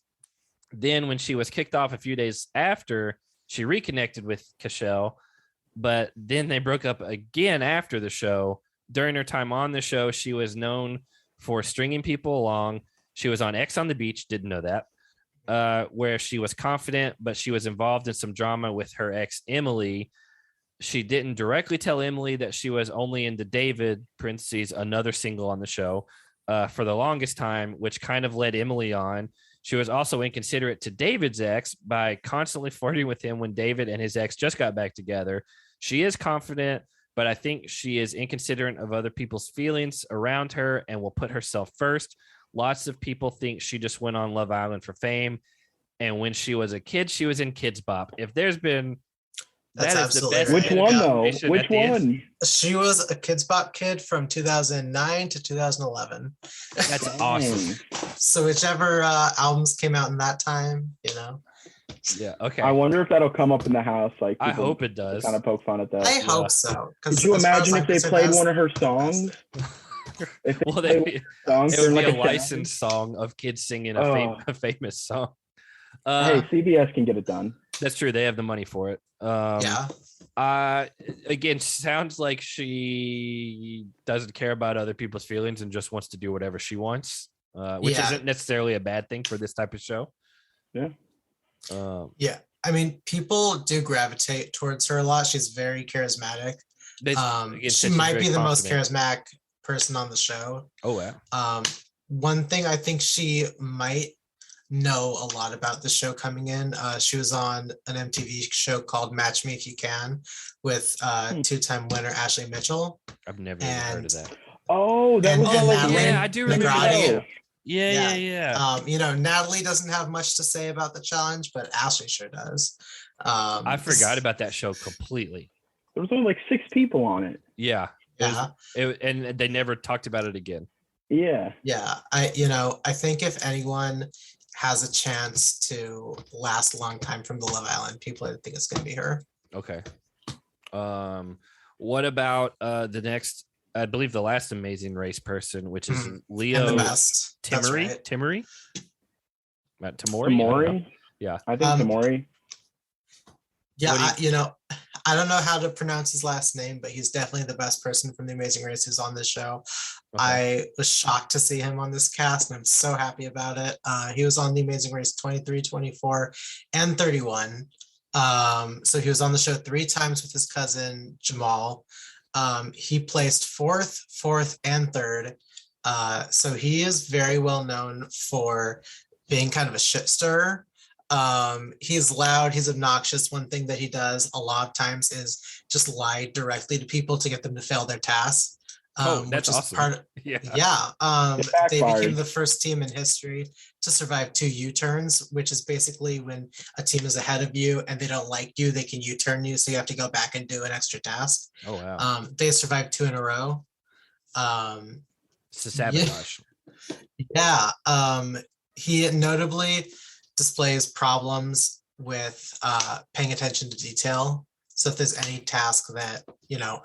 Then when she was kicked off a few days after, she reconnected with Cashel, but then they broke up again after the show. During her time on the show, she was known for stringing people along. She was on X on the Beach, didn't know that, where she was confident, but she was involved in some drama with her ex, Emily. She didn't directly tell Emily that she was only into David, parentheses, another single on the show, for the longest time, which kind of led Emily on. She was also inconsiderate to David's ex by constantly flirting with him when David and his ex just got back together. She is confident, but I think she is inconsiderate of other people's feelings around her and will put herself first. Lots of people think she just went on Love Island for fame. And when she was a kid, she was in Kids Bop. If there's been... That's the best. Which one, though? Which one? She was a Kids Bop kid from 2009 to 2011. That's awesome. So whichever albums came out in that time, Yeah, okay. I wonder if that'll come up in the house. Like, I hope it does. Kind of poke fun at that. I hope so. Could you imagine if they played one of her songs? It would be a licensed song of kids singing a famous song. Hey, CBS can get it done. That's true. They have the money for it. Again, sounds like she doesn't care about other people's feelings and just wants to do whatever she wants, which isn't necessarily a bad thing for this type of show. Yeah. I mean, people do gravitate towards her a lot. She's very charismatic. She might be the most charismatic person on the show. Oh, yeah. One thing I think she might know a lot about the show coming in. She was on an MTV show called Match Me If You Can with two-time winner Ashley Mitchell. I've never even heard of that. Oh, that was I do remember that. Yeah. Natalie doesn't have much to say about the challenge, but Ashley sure does. I forgot about that show completely. There was only like 6 people on it. Yeah. And they never talked about it again. Yeah. I think if anyone has a chance to last a long time from the Love Island, people think it's going to be her. Okay. What about the next? I believe the last Amazing Race person, which is Leo Timmery. Right. Timmery? Tamori? Yeah. I think Tamori. Yeah, I don't know how to pronounce his last name, but he's definitely the best person from The Amazing Race who's on this show. Okay. I was shocked to see him on this cast, and I'm so happy about it. He was on The Amazing Race 23, 24, and 31. So he was on the show 3 times with his cousin, Jamal. He placed 4th, and 3rd. So he is very well known for being kind of a shit stirrer. He's loud, he's obnoxious. One thing that he does a lot of times is just lie directly to people to get them to fail their tasks. That's which is awesome. part of, Yeah. They backfired. became the first team in history to survive 2 U-turns, which is basically when a team is ahead of you and they don't like you, they can U-turn you, so you have to go back and do an extra task. Oh wow. They survived 2 in a row. It's a sabotage. Yeah. He notably displays problems with paying attention to detail. So if there's any task that,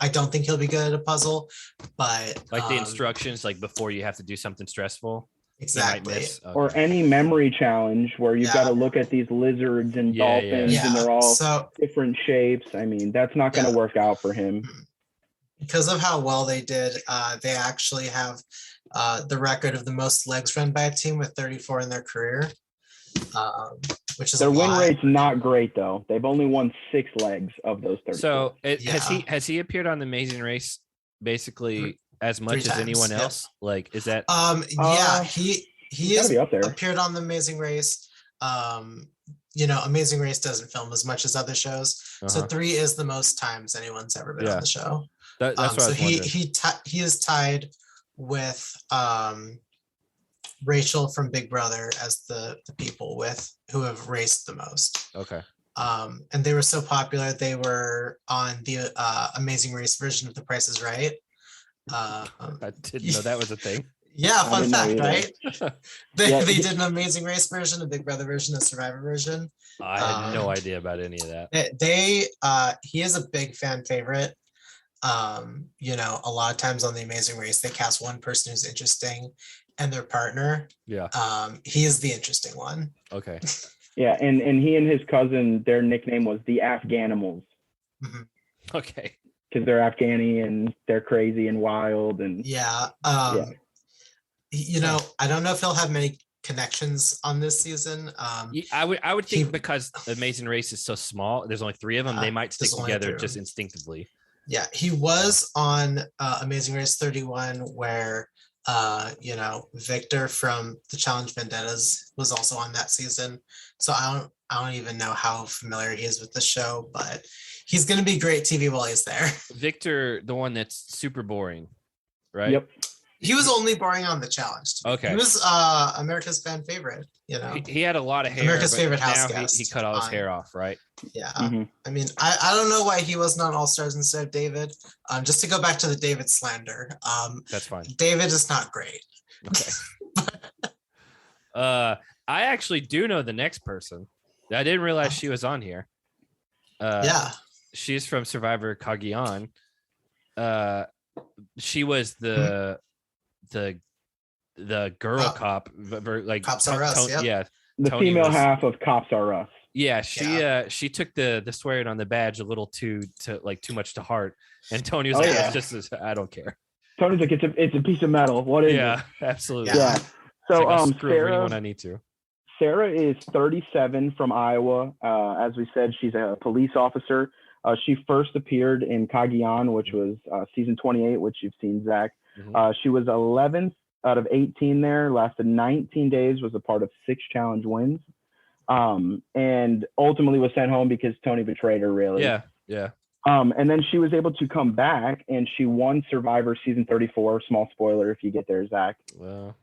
I don't think he'll be good at a puzzle, but Like the instructions, like before you have to do something stressful. Exactly. Okay. Or any memory challenge where you've got to look at these lizards and dolphins and they're all different shapes. I mean, that's not going to work out for him. Because of how well they did, they actually have the record of the most legs run by a team with 34 in their career, which is their win rate's not great though. They've only won 6 legs of those 34. So has he appeared on the Amazing Race basically as much as anyone else? Like, is that? He is up there. Appeared on the Amazing Race. Amazing Race doesn't film as much as other shows, so 3 is the most times anyone's ever been on the show. That's what I was wondering. He is tied with Rachel from Big Brother as the people who have raced the most. Okay. And they were so popular, they were on the Amazing Race version of The Price is Right. I didn't know that was a thing. Yeah, fun fact, right? They did an Amazing Race version, a Big Brother version, a Survivor version. I had no idea about any of that. He is a big fan favorite. A lot of times on the Amazing Race, they cast one person who's interesting and their partner. Yeah. He is the interesting one. Okay. Yeah, and he and his cousin, their nickname was the Afghanimals. Mm-hmm. Okay. Because they're Afghani and they're crazy and wild and I don't know if he'll have many connections on this season. I would think because the Amazing Race is so small, there's only 3 of them, they might stick together just instinctively. Yeah, he was on Amazing Race 31 where Victor from the Challenge Vendettas was also on that season. So I don't even know how familiar he is with the show, but he's going to be great TV while he's there. Victor, the one that's super boring, right? Yep. He was only boring on the challenge. Okay. He was America's fan favorite. He had a lot of hair. America's favorite house now guest. He cut all his hair off, right? Yeah. Mm-hmm. I mean, I don't know why he wasn't on All Stars instead of David. Just to go back to the David slander. That's fine. David is not great. Okay. I actually do know the next person. I didn't realize she was on here. She's from Survivor Cagayan. She was the girl cop, like Cops Are Us. The Tony female half of Cops Are Us. Yeah, she took the swearing on the badge a little too much to heart, and Tony was I don't care. Tony's like, it's a piece of metal. What is it? Absolutely. Yeah. So Sarah, when I need to. Sarah is 37 from Iowa. As we said, she's a police officer. She first appeared in Cagayan, which was season 28, which you've seen, Zach. Mm-hmm. She was 11th out of 18 there, lasted 19 days, was a part of 6 challenge wins, and ultimately was sent home because Tony betrayed her, really. Yeah. And then she was able to come back, and she won Survivor season 34. Small spoiler if you get there, Zach. Well.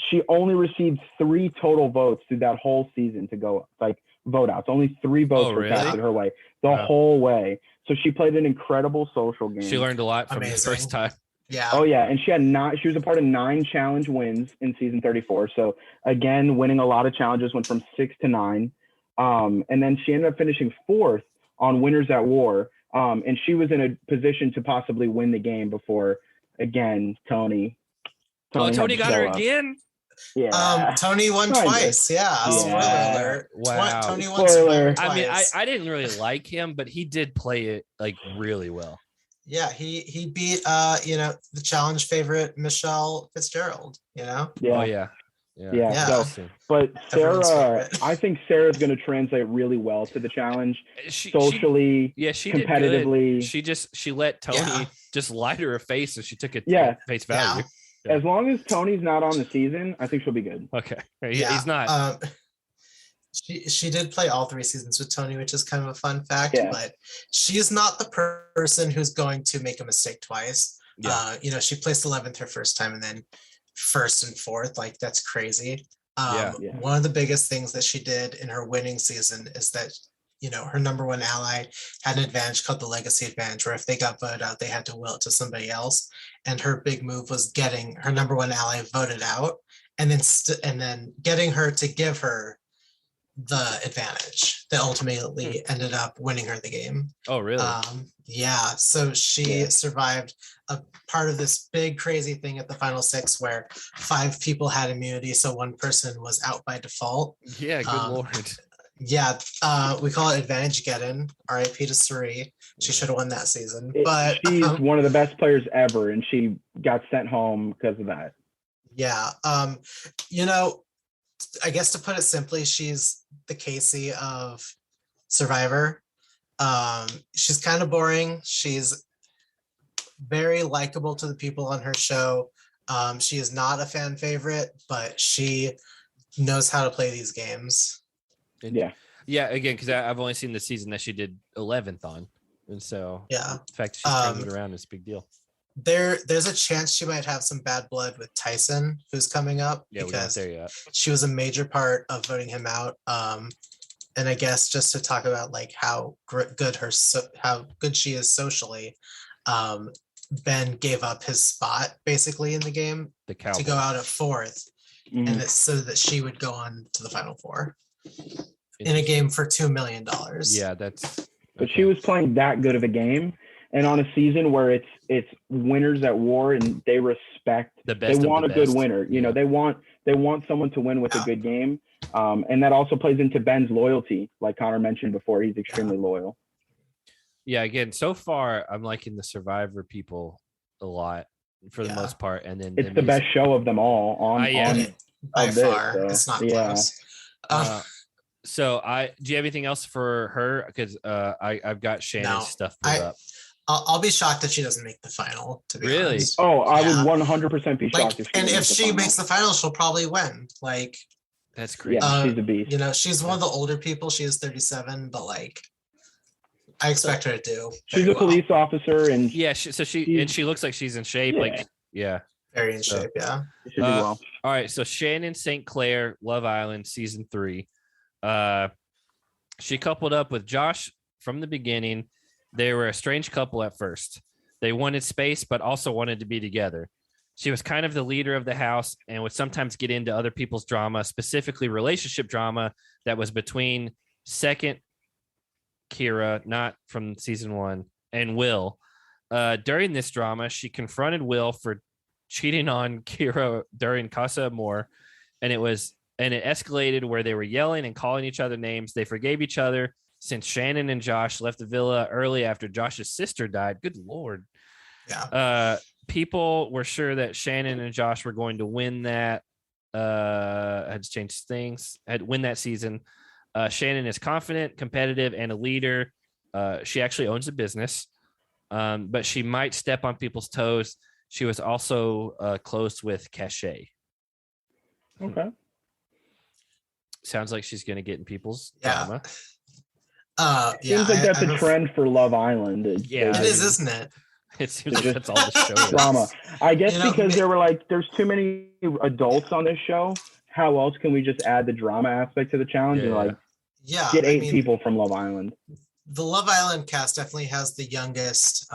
She only received 3 total votes through that whole season to go, like, vote outs. Only 3 votes were casted her way the whole way. So she played an incredible social game. She learned a lot from the first time. Yeah. Oh yeah, and she was a part of 9 challenge wins in season 34. So again, winning a lot of challenges, went from 6 to 9. And then she ended up finishing 4th on Winners at War. And she was in a position to possibly win the game before, again, Tony Tony got her again? Yeah. Tony won twice. Yeah. Spoiler alert. Wow. Tony won twice. I mean, I didn't really like him, but he did play it like really well. Yeah, he beat the challenge favorite Michelle Fitzgerald, Yeah. Oh yeah. So, but Sarah, I think Sarah's going to translate really well to the challenge, socially, she competitively. Did good. She let Tony just lie to her face, and she took it at face value. Yeah. As long as Tony's not on the season, I think she'll be good. Okay, he's not. She did play all 3 seasons with Tony, which is kind of a fun fact. But she's not the person who's going to make a mistake twice. She placed 11th her first time and then first and fourth. Like, that's crazy. One of the biggest things that she did in her winning season is that, her number one ally had an advantage called the legacy advantage, where if they got voted out, they had to will it to somebody else. And her big move was getting her number one ally voted out, and then getting her to give her the advantage that ultimately ended up winning her the game. Oh, really? So she survived a part of this big crazy thing at the final six where 5 people had immunity, so one person was out by default. Yeah, good lord. Yeah, we call it advantage getting. R.I.P. to Suri. She should have won that season. But she's one of the best players ever, and she got sent home because of that. Yeah. I guess to put it simply, she's the Casey of Survivor. She's kind of boring. She's very likable to the people on her show. She is not a fan favorite, but she knows how to play these games. Yeah, again, because I've only seen the season that she did 11th on, and so the fact that she's turned it around is a big deal. There's a chance she might have some bad blood with Tyson, who's coming up, because she was a major part of voting him out. And I guess just to talk about like how good she is socially, Ben gave up his spot basically in the game to go out at 4th, and it's so that she would go on to the final 4 in a game for $2 million. Yeah, that's. But she was playing that good of a game, and on a season where it's winners at war, and they respect the best. They want a good winner. They want someone to win with a good game, and that also plays into Ben's loyalty. Like Connor mentioned before, he's extremely loyal. Yeah, again, so far I'm liking the Survivor people a lot for the most part, and then it's the best show of them all. By far, it's not close. So do you have anything else for her? Because I've got Shannon's stuff put up. I'll be shocked if she doesn't make the final, to be honest. Oh, I would 100% be shocked if she makes the final, she'll probably win. Like, that's crazy. Yeah, she's a beast. She's one of the older people. She is 37, but like, I expect her to do. She's a police officer, and she looks like she's in shape. Very in shape. Yeah. She should do well. All right, so Shannon St. Clair, Love Island, season 3. She coupled up with Josh from the beginning. They were a strange couple at first. They wanted space, but also wanted to be together. She was kind of the leader of the house and would sometimes get into other people's drama, specifically relationship drama that was between second Kyra, not from season 1, and Will. During this drama, she confronted Will for cheating on Kyra during Casa Amor, and it escalated where they were yelling and calling each other names. They forgave each other since Shannon and Josh left the villa early after Josh's sister died. Good Lord. Yeah. People were sure that Shannon and Josh were going to win that. Had to change things. Had win that season. Shannon is confident, competitive, and a leader. She actually owns a business, but she might step on people's toes. She was also close with Cachet. Okay. Sounds like she's going to get in people's drama. Seems like that's a trend for Love Island. It is, isn't it? It seems like that's all the show is. Drama. I guess because they were like, there's too many adults on this show. How else can we just add the drama aspect to the challenge and get 8 people from Love Island? The Love Island cast definitely has the youngest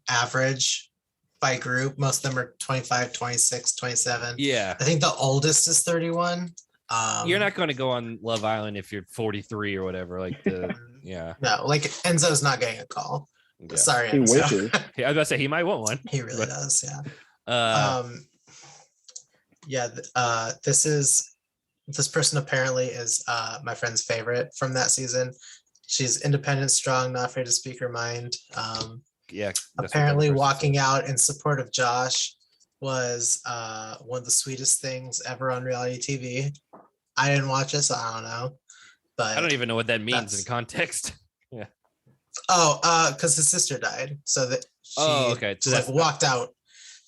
average by group. Most of them are 25, 26, 27. Yeah. I think the oldest is 31. You're not going to go on Love Island if you're 43 or whatever. Like No, like Enzo's not getting a call. Yeah. Sorry, he Enzo. wishes. I was about to say he might want one. He really does. Yeah. This person apparently is my friend's favorite from that season. She's independent, strong, not afraid to speak her mind. Apparently walking out in support of Josh was one of the sweetest things ever on reality TV. I didn't watch it, so I don't know. But I don't even know what that means in context. Yeah. Because his sister died. So that she walked out.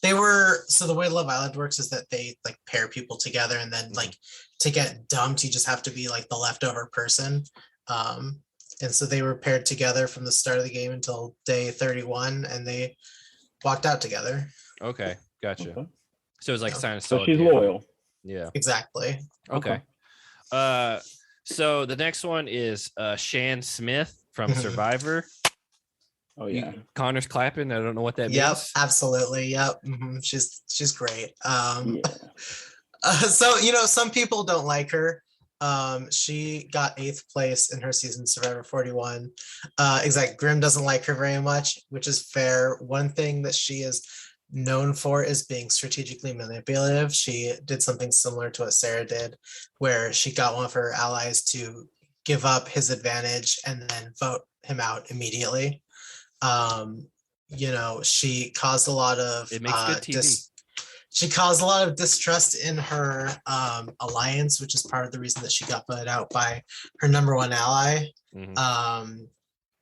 The way Love Island works is that they like pair people together, and then like to get dumped, you just have to be like the leftover person. And so they were paired together from the start of the game until day 31, and they walked out together. Okay, gotcha. Okay. So it's like sign of So she's loyal. Yeah. Exactly. Okay. So the next one is Shan Smith from Survivor. Oh yeah. Connor's clapping. I don't know what that Yep, means. absolutely. Yep. She's great. Yeah. So some people don't like her. She got 8th place in her season Survivor 41. Grimm doesn't like her very much, which is fair. One thing that she is known for is being strategically manipulative. She did something similar to what Sarah did, where she got one of her allies to give up his advantage and then vote him out immediately. She caused a lot of It makes good TV. She caused a lot of distrust in her alliance, which is part of the reason that she got voted out by her number one ally. Mm-hmm.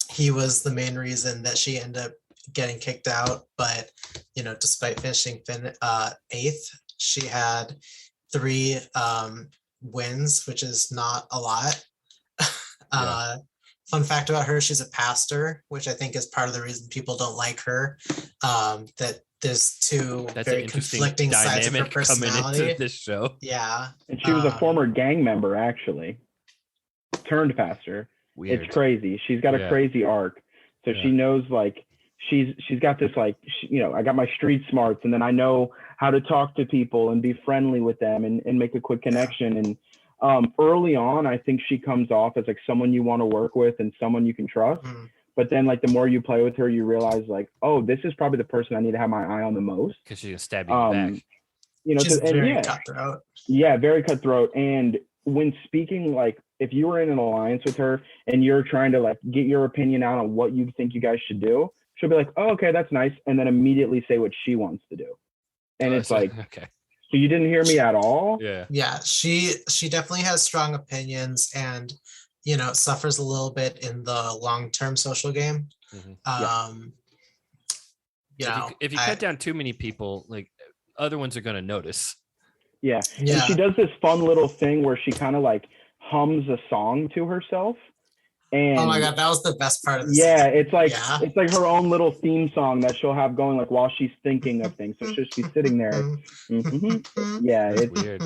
He was the main reason that she ended up getting kicked out. But, despite finishing 8th, she had 3 wins, which is not a lot. Yeah. Fun fact about her, she's a pastor, which I think is part of the reason people don't like her. That there's 2 very conflicting sides of her personality coming into this show. Yeah. And she was a former gang member, actually. Turned pastor. Weird. It's crazy. She's got a crazy arc. So she knows, like, she's got this, like, I got my street smarts, and then I know how to talk to people and be friendly with them and make a quick connection. And early on, I think she comes off as like someone you want to work with and someone you can trust. But then, like, the more you play with her, you realize, like, oh, this is probably the person I need to have my eye on the most. Because she's gonna stab you in the back. She's very cutthroat. Yeah, very cutthroat. And when speaking, like, if you were in an alliance with her and you're trying to, like, get your opinion out on what you think you guys should do, she'll be like, oh, okay, that's nice, and then immediately say what she wants to do. And it's like, okay. So you didn't hear me at all? Yeah, she definitely has strong opinions and suffers a little bit in the long-term social game. If you cut down too many people, like, other ones are going to notice. Yeah. And she does this fun little thing where she kind of like hums a song to herself. And oh my god, that was the best part of this. Yeah, it's like her own little theme song that she'll have going like while she's thinking of things. So she'll be sitting there. Yeah, it's weird.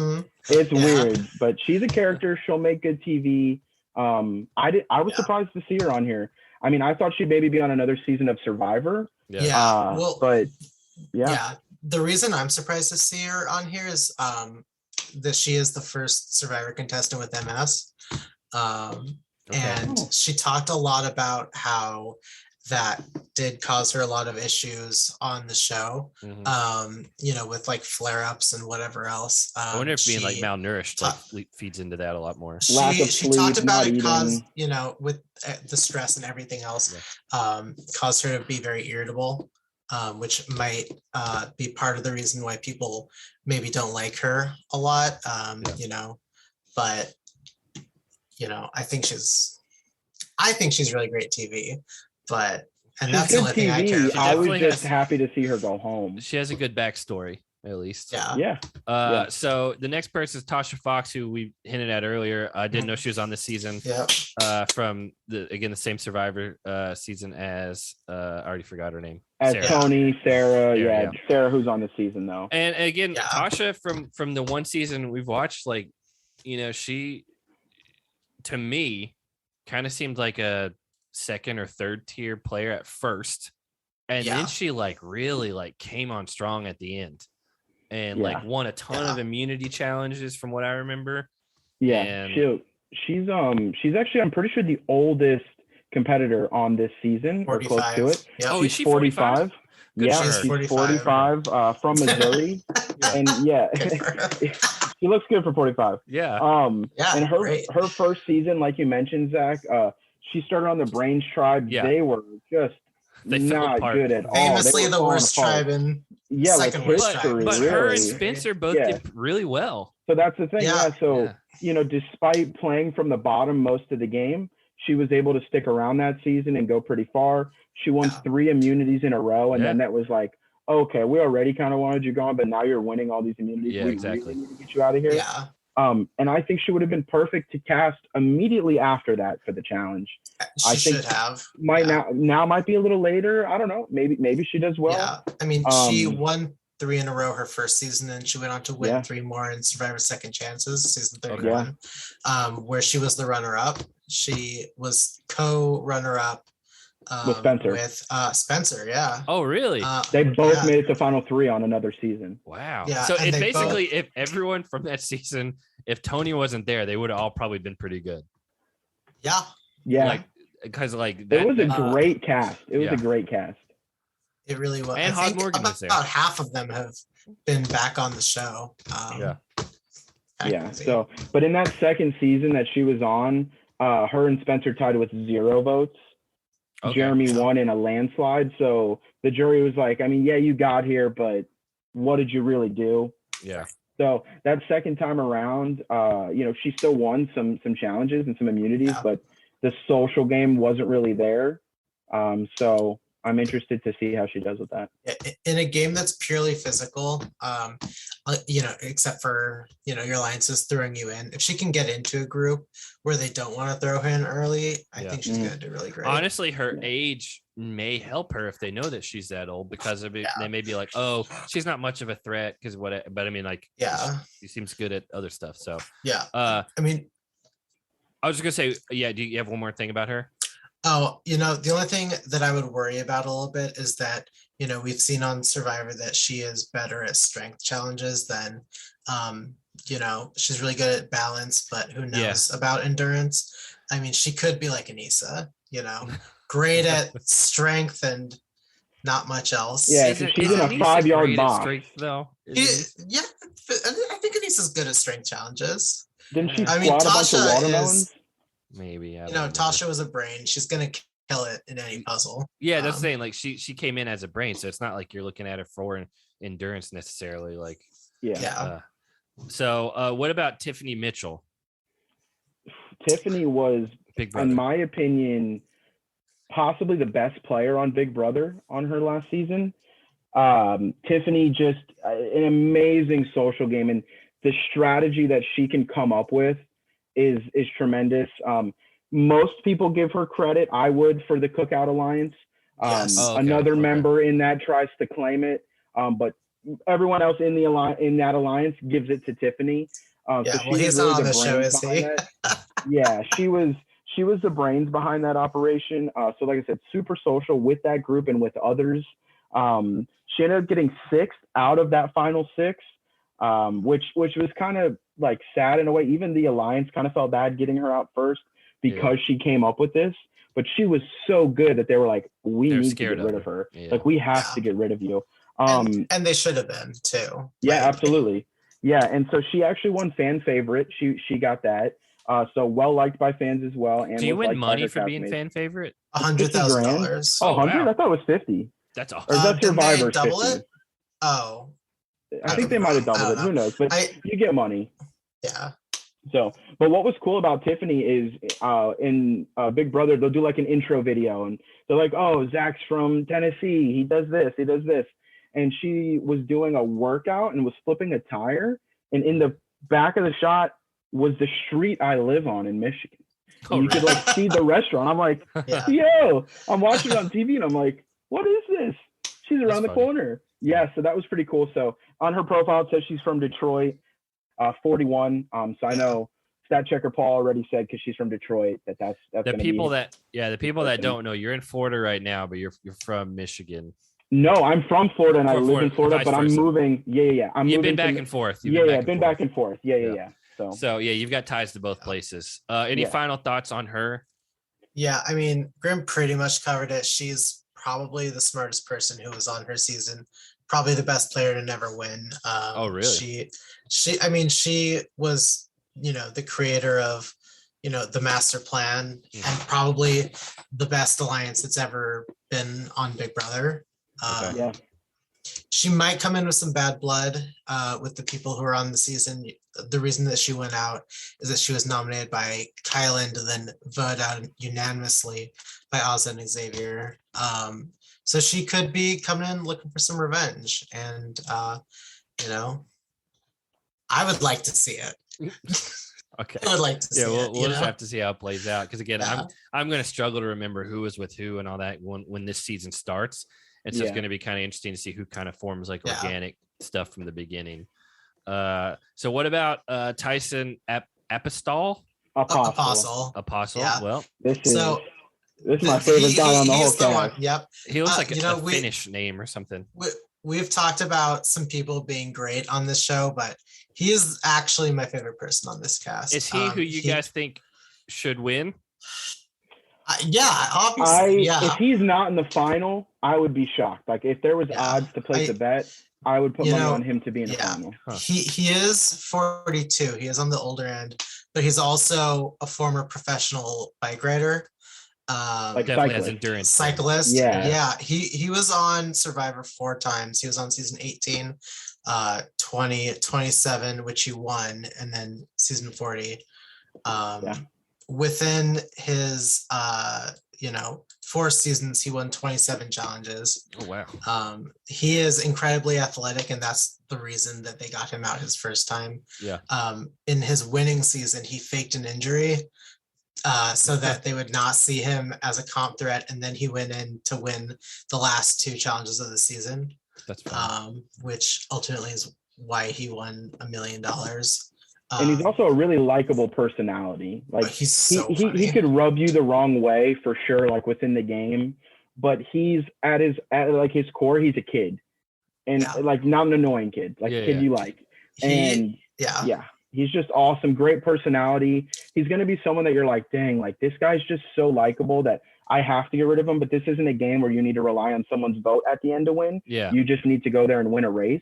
It's weird, but she's a character. She'll make good TV. I was surprised to see her on here. I mean, I thought she'd maybe be on another season of Survivor. But the reason I'm surprised to see her on here is that she is the first Survivor contestant with MS. And she talked a lot about how that did cause her a lot of issues on the show, with like flare-ups and whatever else. I wonder if being like malnourished feeds into that a lot more. She talked about it caused, with the stress and everything else, caused her to be very irritable, which might be part of the reason why people maybe don't like her a lot, but I think she's really great TV, and that's the only thing I care about. I was just happy to see her go home. She has a good backstory, at least. Yeah. So the next person is Tasha Foxx, who we hinted at earlier. I didn't know she was on this season. From the same Survivor season as I already forgot her name. As Sarah. Tony, Sarah, Sarah, who's on the season though. And again, Tasha from the one season we've watched, like, she, to me, kind of seemed like a second or third tier player at first, and then she like really like came on strong at the end and like won a ton of immunity challenges from what I remember. She's actually, I'm pretty sure, the oldest competitor on this season, 45. Or close to it. Is she 45? She's 45 from Missouri. And she looks good for 45. And her first season, like you mentioned, Zach, she started on the Brains tribe. They were just not good at all. Famously the worst tribe in second worst tribe. But her and Spencer both did really well. So that's the thing. So despite playing from the bottom most of the game, she was able to stick around that season and go pretty far. She won 3 immunities in a row, and then that was like, okay, we already kind of wanted you gone, but now you're winning all these immunities. We really need to get you out of here. And I think she would have been perfect to cast immediately after that for the challenge. She should have. Now might be a little later. I don't know. Maybe she does well. Yeah, I mean, she won 3 in a row her first season, and she went on to win 3 more in Survivor Second Chances, season 31, where she was the runner-up. She was co-runner-up with Spencer. Spencer, yeah. Oh, really? They both made it to final 3 on another season. Wow. Yeah, so it basically, if everyone from that season, if Tony wasn't there, they would have all probably been pretty good. Yeah. Yeah. Because that, it was a great cast. It was a great cast. It really was. And Hod Morgan was there. About half of them have been back on the show. So, but in that second season that she was on, her and Spencer tied with 0 votes. Okay. Jeremy won in a landslide. So the jury was like, I mean, yeah, you got here, but what did you really do? Yeah. So that second time around, she still won some challenges and some immunities, but the social game wasn't really there. So I'm interested to see how she does with that. In a game that's purely physical, except for, your alliances throwing you in, if she can get into a group where they don't want to throw her in early, I think she's going to do really great. Honestly, her age may help her if they know that she's that old, because they may be like, oh, she's not much of a threat but I mean, she seems good at other stuff. So I was just gonna say, do you have one more thing about her? Oh, the only thing that I would worry about a little bit is that, we've seen on Survivor that she is better at strength challenges than, she's really good at balance, but who knows about endurance? I mean, she could be like Anissa, great at strength and not much else. Yeah, she's in a 5-yard box. Strength, though. I think Anissa's good at strength challenges. Didn't she squat a bunch of watermelons? Maybe. Tasha was a brain. She's gonna kill it in any puzzle. Yeah, that's saying she came in as a brain, so it's not like you're looking at her for endurance necessarily. So what about Tiffany Mitchell? Tiffany was, in my opinion, possibly the best player on Big Brother on her last season. Tiffany, just an amazing social game, and the strategy that she can come up with is tremendous. Most people give her credit, I would, for the Cookout Alliance. Another member in that tries to claim it, but everyone else in that alliance gives it to Tiffany. He's not on the show, is he? Yeah, she was the brains behind that operation. So like I said, super social with that group and with others. She ended up getting 6th out of that final 6, which was kind of like sad in a way. Even the alliance kind of felt bad getting her out first because she came up with this. But she was so good that they were like, we need to get rid of her. Yeah. Like, we have to get rid of you. And they should have been too. Yeah, absolutely. Yeah, and so she actually won fan favorite. She got that. So well liked by fans as well. And do you win money for being fan favorite? $100,000. Oh, 100? Wow. I thought it was 50. That's awesome. Or is that Survivor? Double 50? It? Oh, I think they might have doubled it. Who knows? But you get money. Yeah. So, but what was cool about Tiffany is in Big Brother, they'll do like an intro video, and they're like, "Oh, Zach's from Tennessee. He does this. He does this." And she was doing a workout and was flipping a tire, and in the back of the shot was the street I live on in Michigan. And you could like see the restaurant. I'm like, yo, I'm watching it on TV, and I'm like, what is this? She's around the corner. Yeah, so that was pretty cool. So on her profile, it says she's from Detroit, 41. So I know Stat Checker Paul already said, because she's from Detroit, that's the people that don't know, you're in Florida right now, but you're from Michigan. No, I'm from Florida, and I live in Florida, but I'm moving. Yeah. You've been back and forth. Been back and forth. Yeah. So you've got ties to both places. Any final thoughts on her? Yeah, I mean, Grimm pretty much covered it. She's probably the smartest person who was on her season. Probably the best player to never win. Oh, really? She was, the creator of, the master plan, and probably the best alliance that's ever been on Big Brother. She might come in with some bad blood with the people who are on the season. The reason that she went out is that she was nominated by Kylan to then voted out unanimously by Oz and Xavier. So she could be coming in looking for some revenge. And, I would like to see it. Okay. I would like to see we'll it, just have to see how it plays out. Because again, Yeah. I'm going to struggle to remember who was with who and all that when this season starts. And so it's going to be kind of interesting to see who kind of forms like organic stuff from the beginning. So what about Tyson Epistol? Apostle. Yeah. Well, this is my favorite guy on the whole cast. Yep. He looks like a Finnish name or something. We've talked about some people being great on this show, but he is actually my favorite person on this cast. Is he who you guys think should win? Obviously. If he's not in the final, I would be shocked. Like if there was odds to place a bet, I would put money on him to be in the final. Huh. He is 42. He is on the older end, but he's also a former professional bike rider. Definitely has endurance. Cyclist. Yeah. He was on Survivor 4 times. He was on season 18, 20, 27, which he won, and then season 40. Within his 4 seasons, he won 27 challenges. Oh wow. He is incredibly athletic, and that's the reason that they got him out his first time. Yeah. In his winning season, he faked an injury so that they would not see him as a comp threat, and then he went in to win the last 2 challenges of the season. That's fine. Which ultimately is why he won $1 million. And he's also a really likable personality. Like he's so he could rub you the wrong way for sure, like within the game. But he's at his core, he's a kid, and like not an annoying kid, like a kid you like. He's just awesome, great personality. He's gonna be someone that you're like, dang, like this guy's just so likable that I have to get rid of him. But this isn't a game where you need to rely on someone's vote at the end to win. Yeah, you just need to go there and win a race.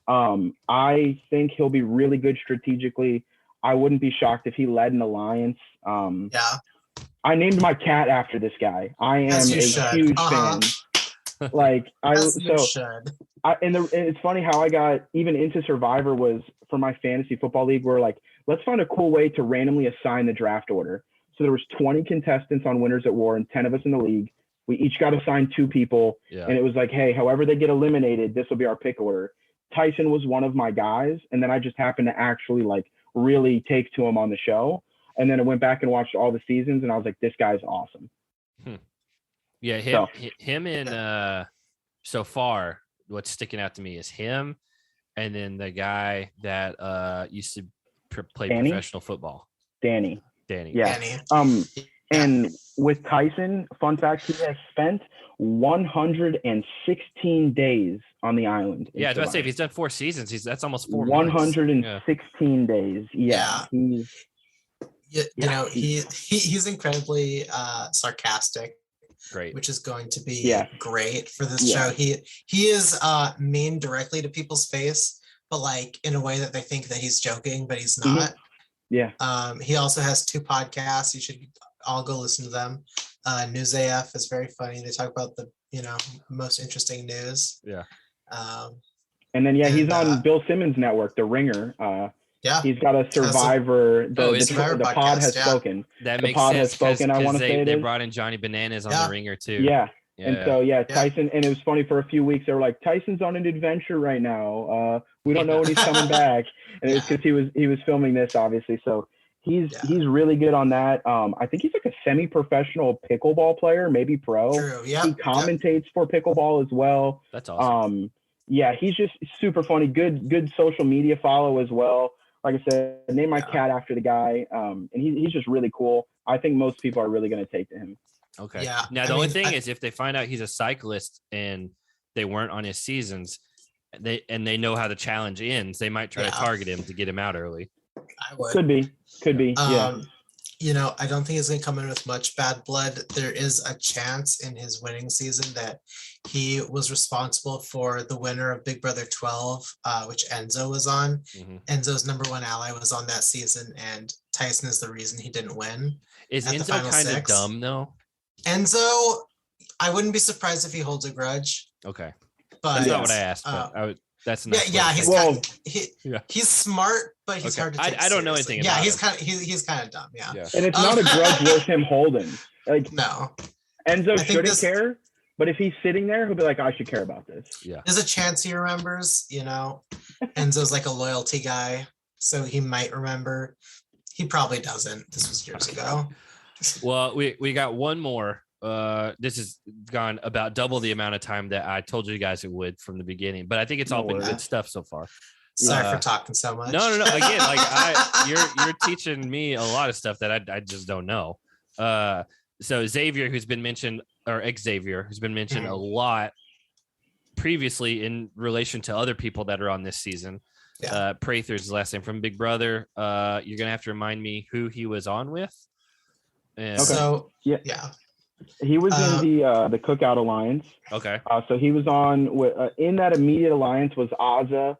I think he'll be really good strategically. I wouldn't be shocked if he led an alliance. I named my cat after this guy. I am a huge fan. Like and it's funny how I got even into Survivor was for my fantasy football league. We're like, let's find a cool way to randomly assign the draft order. So there was 20 contestants on Winners at War and 10 of us in the league. We each got assigned 2 people, and it was like, hey, however they get eliminated, this will be our pick order. Tyson was one of my guys, and then I just happened to actually like really take to him on the show. And then I went back and watched all the seasons, and I was like, this guy's awesome. Yeah, him and so far, what's sticking out to me is him, and then the guy that used to play professional football. Danny. Yeah. Danny. And with Tyson, fun fact, he has spent 116 days on the island. Yeah, I was about to say, if he's done 4 seasons, that's almost 4 116 days. Yeah. He's incredibly sarcastic. Great. Which is going to be great for this show. He is mean directly to people's face, but like in a way that they think that he's joking, but he's not. Yeah. He also has 2 podcasts. You should all go listen to them. News AF is very funny. They talk about the most interesting news. Yeah. And then he's on Bill Simmons' network, The Ringer. He's got a Survivor. The pod has spoken. That makes sense. Has spoken. I want to say they brought in Johnny Bananas on The Ringer too. Yeah. And so Tyson, and it was funny for a few weeks. They were like, Tyson's on an adventure right now. We don't know when he's coming back, and it's because he was filming this, obviously. So he's really good on that. I think he's like a semi-professional pickleball player, maybe pro. True. Yeah. He commentates for pickleball as well. That's awesome. He's just super funny. Good social media follow as well. Like I said, name my cat after the guy. And he's just really cool. I think most people are really going to take to him. Okay. Yeah. Now, the only thing is if they find out he's a cyclist and they weren't on his seasons, they know how the challenge ends, they might try to target him to get him out early. I would. Could be. I don't think he's going to come in with much bad blood. There is a chance in his winning season that he was responsible for the winner of Big Brother 12, which Enzo was on. Mm-hmm. Enzo's number 1 ally was on that season, and Tyson is the reason he didn't win. Is Enzo kind of dumb, though? Enzo, I wouldn't be surprised if he holds a grudge. Okay. But that's not what I asked, but that's not. He's smart, but he's hard to take I don't know anything about he's kind of dumb, yeah. And it's not a grudge worth him holding. Like, no. Enzo shouldn't care, but if he's sitting there, he'll be like, I should care about this. Yeah. There's a chance he remembers, Enzo's like a loyalty guy. so he might remember. He probably doesn't. This was years ago. Well, we got one more. This has gone about double the amount of time that I told you guys it would from the beginning, but I think it's all been good stuff so far. Sorry for talking so much. No. Again, like you're teaching me a lot of stuff that I just don't know. So Xavier, who's been mentioned, or Xavier, who's been mentioned a lot previously in relation to other people that are on this season. Yeah. Prather's his last name from Big Brother. You're gonna have to remind me who he was on with. And So yeah. He was in the Cookout Alliance. Okay. So he was on with in that immediate alliance was Azza,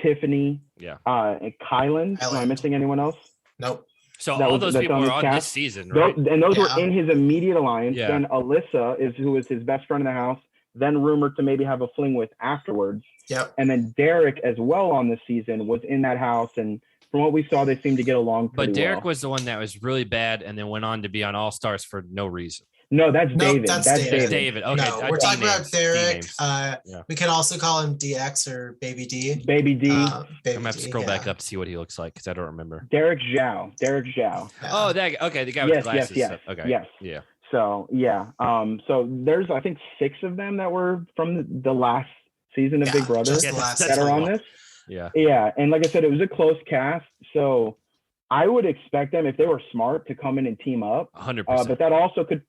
Tiffany, and Kylan. Am I missing anyone else? Nope. So all those people were on this season, right? Those were in his immediate alliance. Yeah. Then Alyssa who was his best friend in the house, then rumored to maybe have a fling with afterwards. Yep. And then Derek as well on this season was in that house, and from what we saw, they seemed to get along pretty well. But Derek was the one that was really bad and then went on to be on All Stars for no reason. No, that's David. That's David. Okay. No, we're talking about Derek. We can also call him DX or Baby D. Baby D. I'm gonna have to scroll back up to see what he looks like because I don't remember. Derek Zhao. Yeah. Oh, that okay. The guy with the glasses. Yes. Okay. Yes. Yeah. So yeah. So there's I think 6 of them that were from the last season of Big Brother that are on this. Yeah. Yeah, and like I said, it was a close cast, so I would expect them, if they were smart, to come in and team up. 100%. But that also could,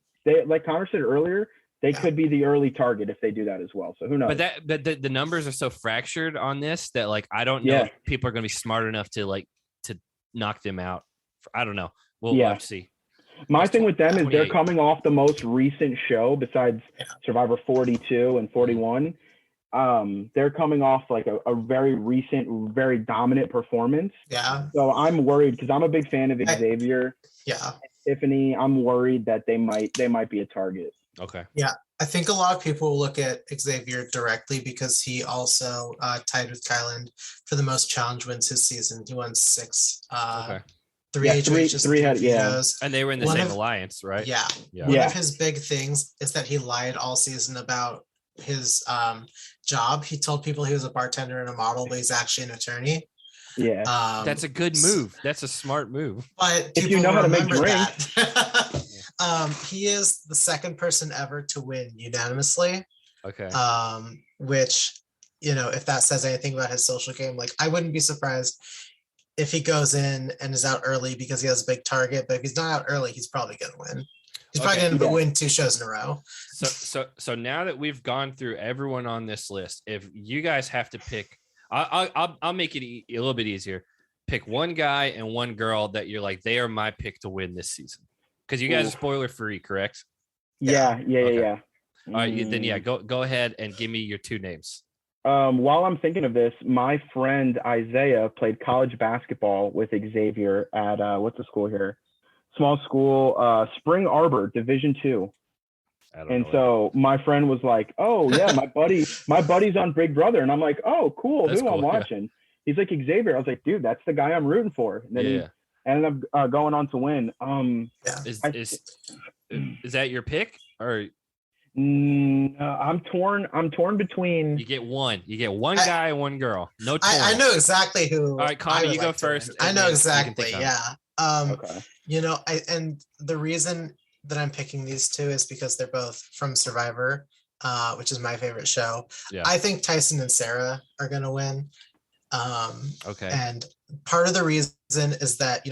like Connor said earlier, they could be the early target if they do that as well. So who knows? But the numbers are so fractured on this that like I don't know if people are going to be smart enough to knock them out. I don't know. We'll have to see. My thing with them is they're coming off the most recent show besides Survivor 42 and 41. They're coming off like a very recent, very dominant performance. Yeah. So I'm worried because I'm a big fan of Xavier. Yeah. Tiffany, I'm worried that they might be a target. Okay. Yeah. I think a lot of people will look at Xavier directly because he also tied with Kylan for the most challenge wins his season. He won 6. Okay. 3 HOHs, 3 had, and they were in the same alliance, right? Yeah. One of his big things is that he lied all season about his job. He told people he was a bartender and a model, but he's actually an attorney. Yeah. That's a good move. That's a smart move. But if you know how to make drinks. He is the second person ever to win unanimously. Okay. Which, if that says anything about his social game, like I wouldn't be surprised if he goes in and is out early because he has a big target. But if he's not out early, he's probably going to win. He's probably going to win 2 shows in a row. So now that we've gone through everyone on this list, if you guys have to pick, I'll make it a little bit easier. Pick one guy and one girl that you're like, they are my pick to win this season. Because you guys are spoiler free, correct? Yeah. All right, then go ahead and give me your 2 names. While I'm thinking of this, my friend Isaiah played college basketball with Xavier at what's the school here? Small school, Spring Arbor, Division II. And so my friend was like, "Oh yeah, my buddy's on Big Brother," and I'm like, "Oh cool, who I'm watching?" Yeah. He's like Xavier. I was like, "Dude, that's the guy I'm rooting for." And then he ended up going on to win. Is that your pick or? I'm torn between. You get one guy and one girl. No, I know exactly who. All right, Connie, you go first. I know exactly. Yeah. Okay. And the reason that I'm picking these 2 is because they're both from Survivor, which is my favorite show. Yeah. I think Tyson and Sarah are going to win. Okay. And part of the reason is that,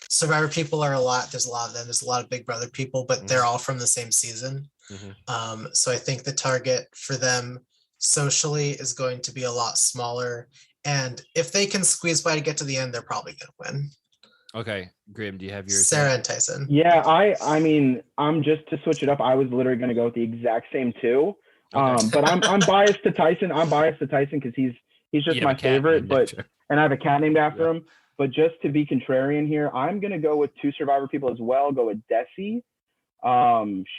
Survivor people are a lot. There's a lot of them. There's a lot of Big Brother people, but they're all from the same season. Mm-hmm. So I think the target for them socially is going to be a lot smaller. And if they can squeeze by to get to the end, they're probably going to win. Okay, Grimm, do you have yours? Sarah and Tyson. Yeah, I mean, I'm just to switch it up. I was literally going to go with the exact same 2. Okay. But I'm biased to Tyson. I'm biased to Tyson because he's just my favorite. And I have a cat named after him. But just to be contrarian here, I'm going to go with 2 Survivor people as well. Go with Desi.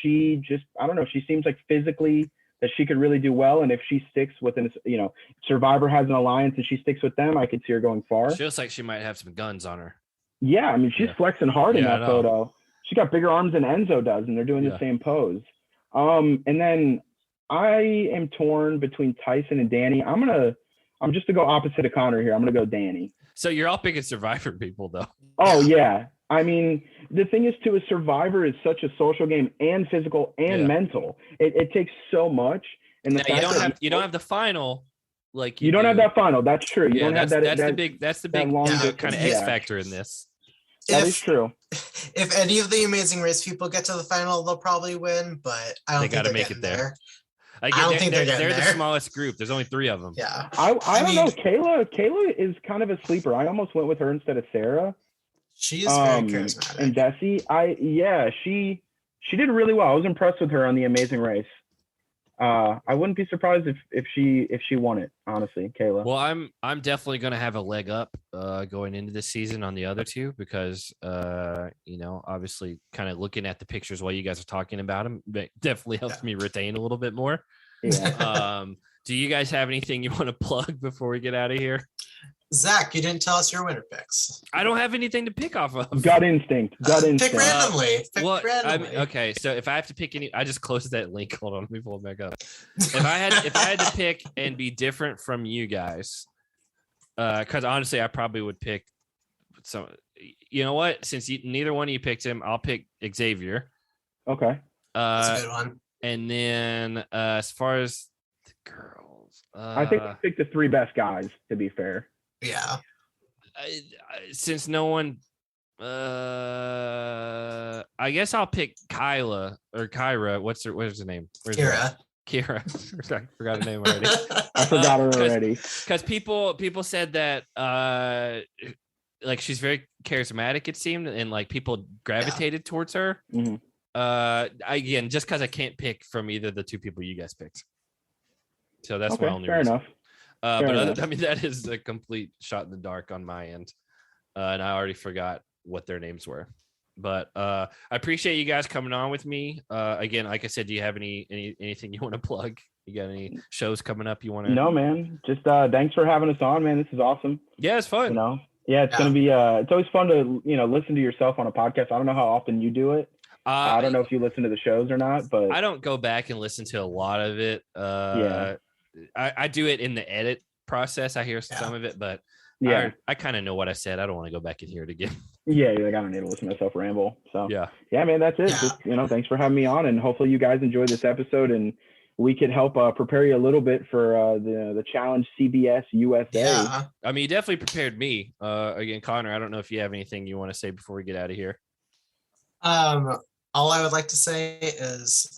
She just, I don't know. She seems like physically that she could really do well. And if she sticks within, Survivor has an alliance and she sticks with them, I could see her going far. She looks like she might have some guns on her. Yeah, I mean, she's flexing hard in that photo. She got bigger arms than Enzo does, and they're doing the same pose. And then I am torn between Tyson and Danny. I'm I'm just to go opposite of Connor here. I'm gonna go Danny. So you're all picking Survivor people, though. Oh yeah. I mean, the thing is too, a Survivor is such a social game and physical and mental. It takes so much. And you don't have the final. Like you don't have that final. That's true. You don't have that. That's the big kind of X factor in this. That is true. If any of the Amazing Race people get to the final, they'll probably win. But I don't think they're make it there. I don't think they're the smallest group. There's only 3 of them. Yeah. I don't know. Kayla is kind of a sleeper. I almost went with her instead of Sarah. She is very charismatic. And Desi, she did really well. I was impressed with her on the Amazing Race. I wouldn't be surprised if she won it, honestly, Kayla. Well, I'm definitely gonna have a leg up going into this season on the other 2 because obviously kind of looking at the pictures while you guys are talking about them definitely helps me retain a little bit more. Yeah. Do you guys have anything you want to plug before we get out of here? Zach, you didn't tell us your winner picks. I don't have anything to pick off of. Gut instinct. Pick randomly. Okay. So if I have to pick any, I just closed that link. Hold on, let me pull it back up. If I had to pick and be different from you guys, because honestly, I probably would pick some. You know what? Since neither one of you picked him, I'll pick Xavier. Okay. That's a good one. And then as far as the girls, I think I picked the 3 best guys. To be fair. Yeah. Since no one, I guess I'll pick Kyla or Kyra. What's her name? Kyra. I forgot her name already. I forgot her already. Because people said that like she's very charismatic, it seemed, and like people gravitated towards her. Mm-hmm. Again, just because I can't pick from either of the 2 people you guys picked. So that's my only fair reason. Enough. That is a complete shot in the dark on my end. And I already forgot what their names were. But I appreciate you guys coming on with me. Again, like I said, do you have anything you want to plug? You got any shows coming up you want to? No, man. Just thanks for having us on, man. This is awesome. Yeah, it's fun. It's gonna be it's always fun to listen to yourself on a podcast. I don't know how often you do it. I don't know if you listen to the shows or not, but I don't go back and listen to a lot of it. I do it in the edit process. I hear some of it, but I kind of know what I said. I don't want to go back and hear it again. Yeah, I don't need to listen to myself ramble. So yeah, man, that's it. Just, thanks for having me on, and hopefully you guys enjoyed this episode, and we could help prepare you a little bit for the challenge CBS USA. Yeah. I mean, you definitely prepared me. Again, Connor, I don't know if you have anything you want to say before we get out of here. All I would like to say is,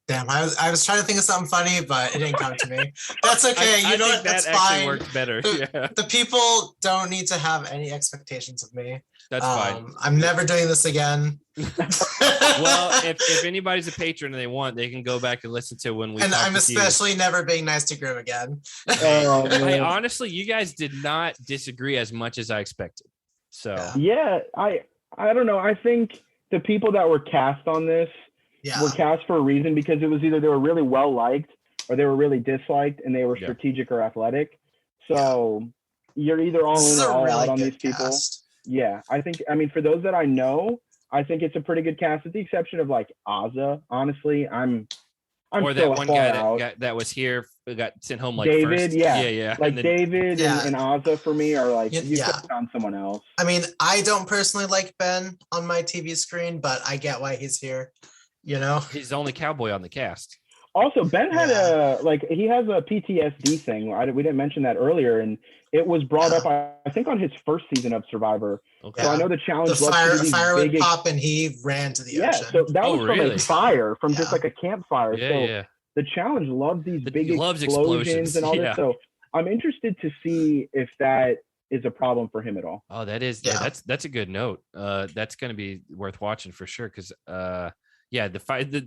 damn, I was trying to think of something funny, but it didn't come to me. That's okay. I know what? That's fine. Worked better. The people don't need to have any expectations of me. That's fine. I'm never doing this again. Well, if anybody's a patron and they want, they can go back and listen to when we. And I'm especially never being nice to Grimm again. Hey, honestly, you guys did not disagree as much as I expected. So I don't know. I think the people that were cast on this were cast for a reason, because it was either they were really well liked or they were really disliked, and they were strategic or athletic. So you're either all in or all out on these people. Yeah, I mean, for those that I know, I think it's a pretty good cast, with the exception of like Azza. Honestly, I'm or that one guy that was here got sent home like David, first. Yeah. Like David and Azza for me are like you could have found someone else. I mean, I don't personally like Ben on my TV screen, but I get why he's here. He's the only cowboy on the cast. Also, Ben had he has a PTSD thing. We didn't mention that earlier, and it was brought up, I think, on his first season of Survivor. Okay. So I know the challenge. The fire would pop, and he ran to the ocean. So that was from a fire, from just like a campfire. The challenge loves these big explosions and all this. So I'm interested to see if that is a problem for him at all. Oh, that is. Yeah, that's a good note. That's going to be worth watching for sure, because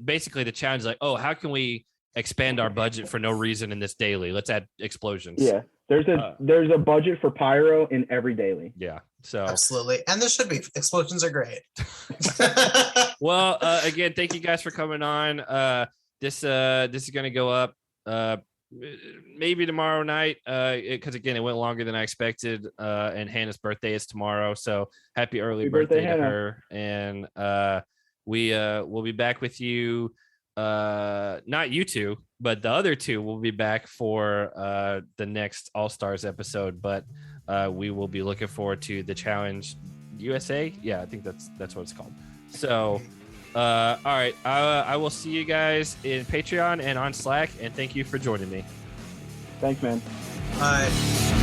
basically the challenge is like, oh, how can we expand our budget for no reason in this daily? Let's add explosions. Yeah, there's a budget for pyro in every daily. Yeah, so absolutely, and there should be. Explosions are great. Well, again, thank you guys for coming on. This is going to go up maybe tomorrow night, because again, it went longer than I expected, and Hannah's birthday is tomorrow, so happy early birthday to her. And we'll be back with you not you two, but the other two will be back for the next All Stars episode. But we will be looking forward to the Challenge USA. Yeah, I think that's what it's called. So, all right, I will see you guys in Patreon and on Slack. And thank you for joining me. Thanks, man. Bye.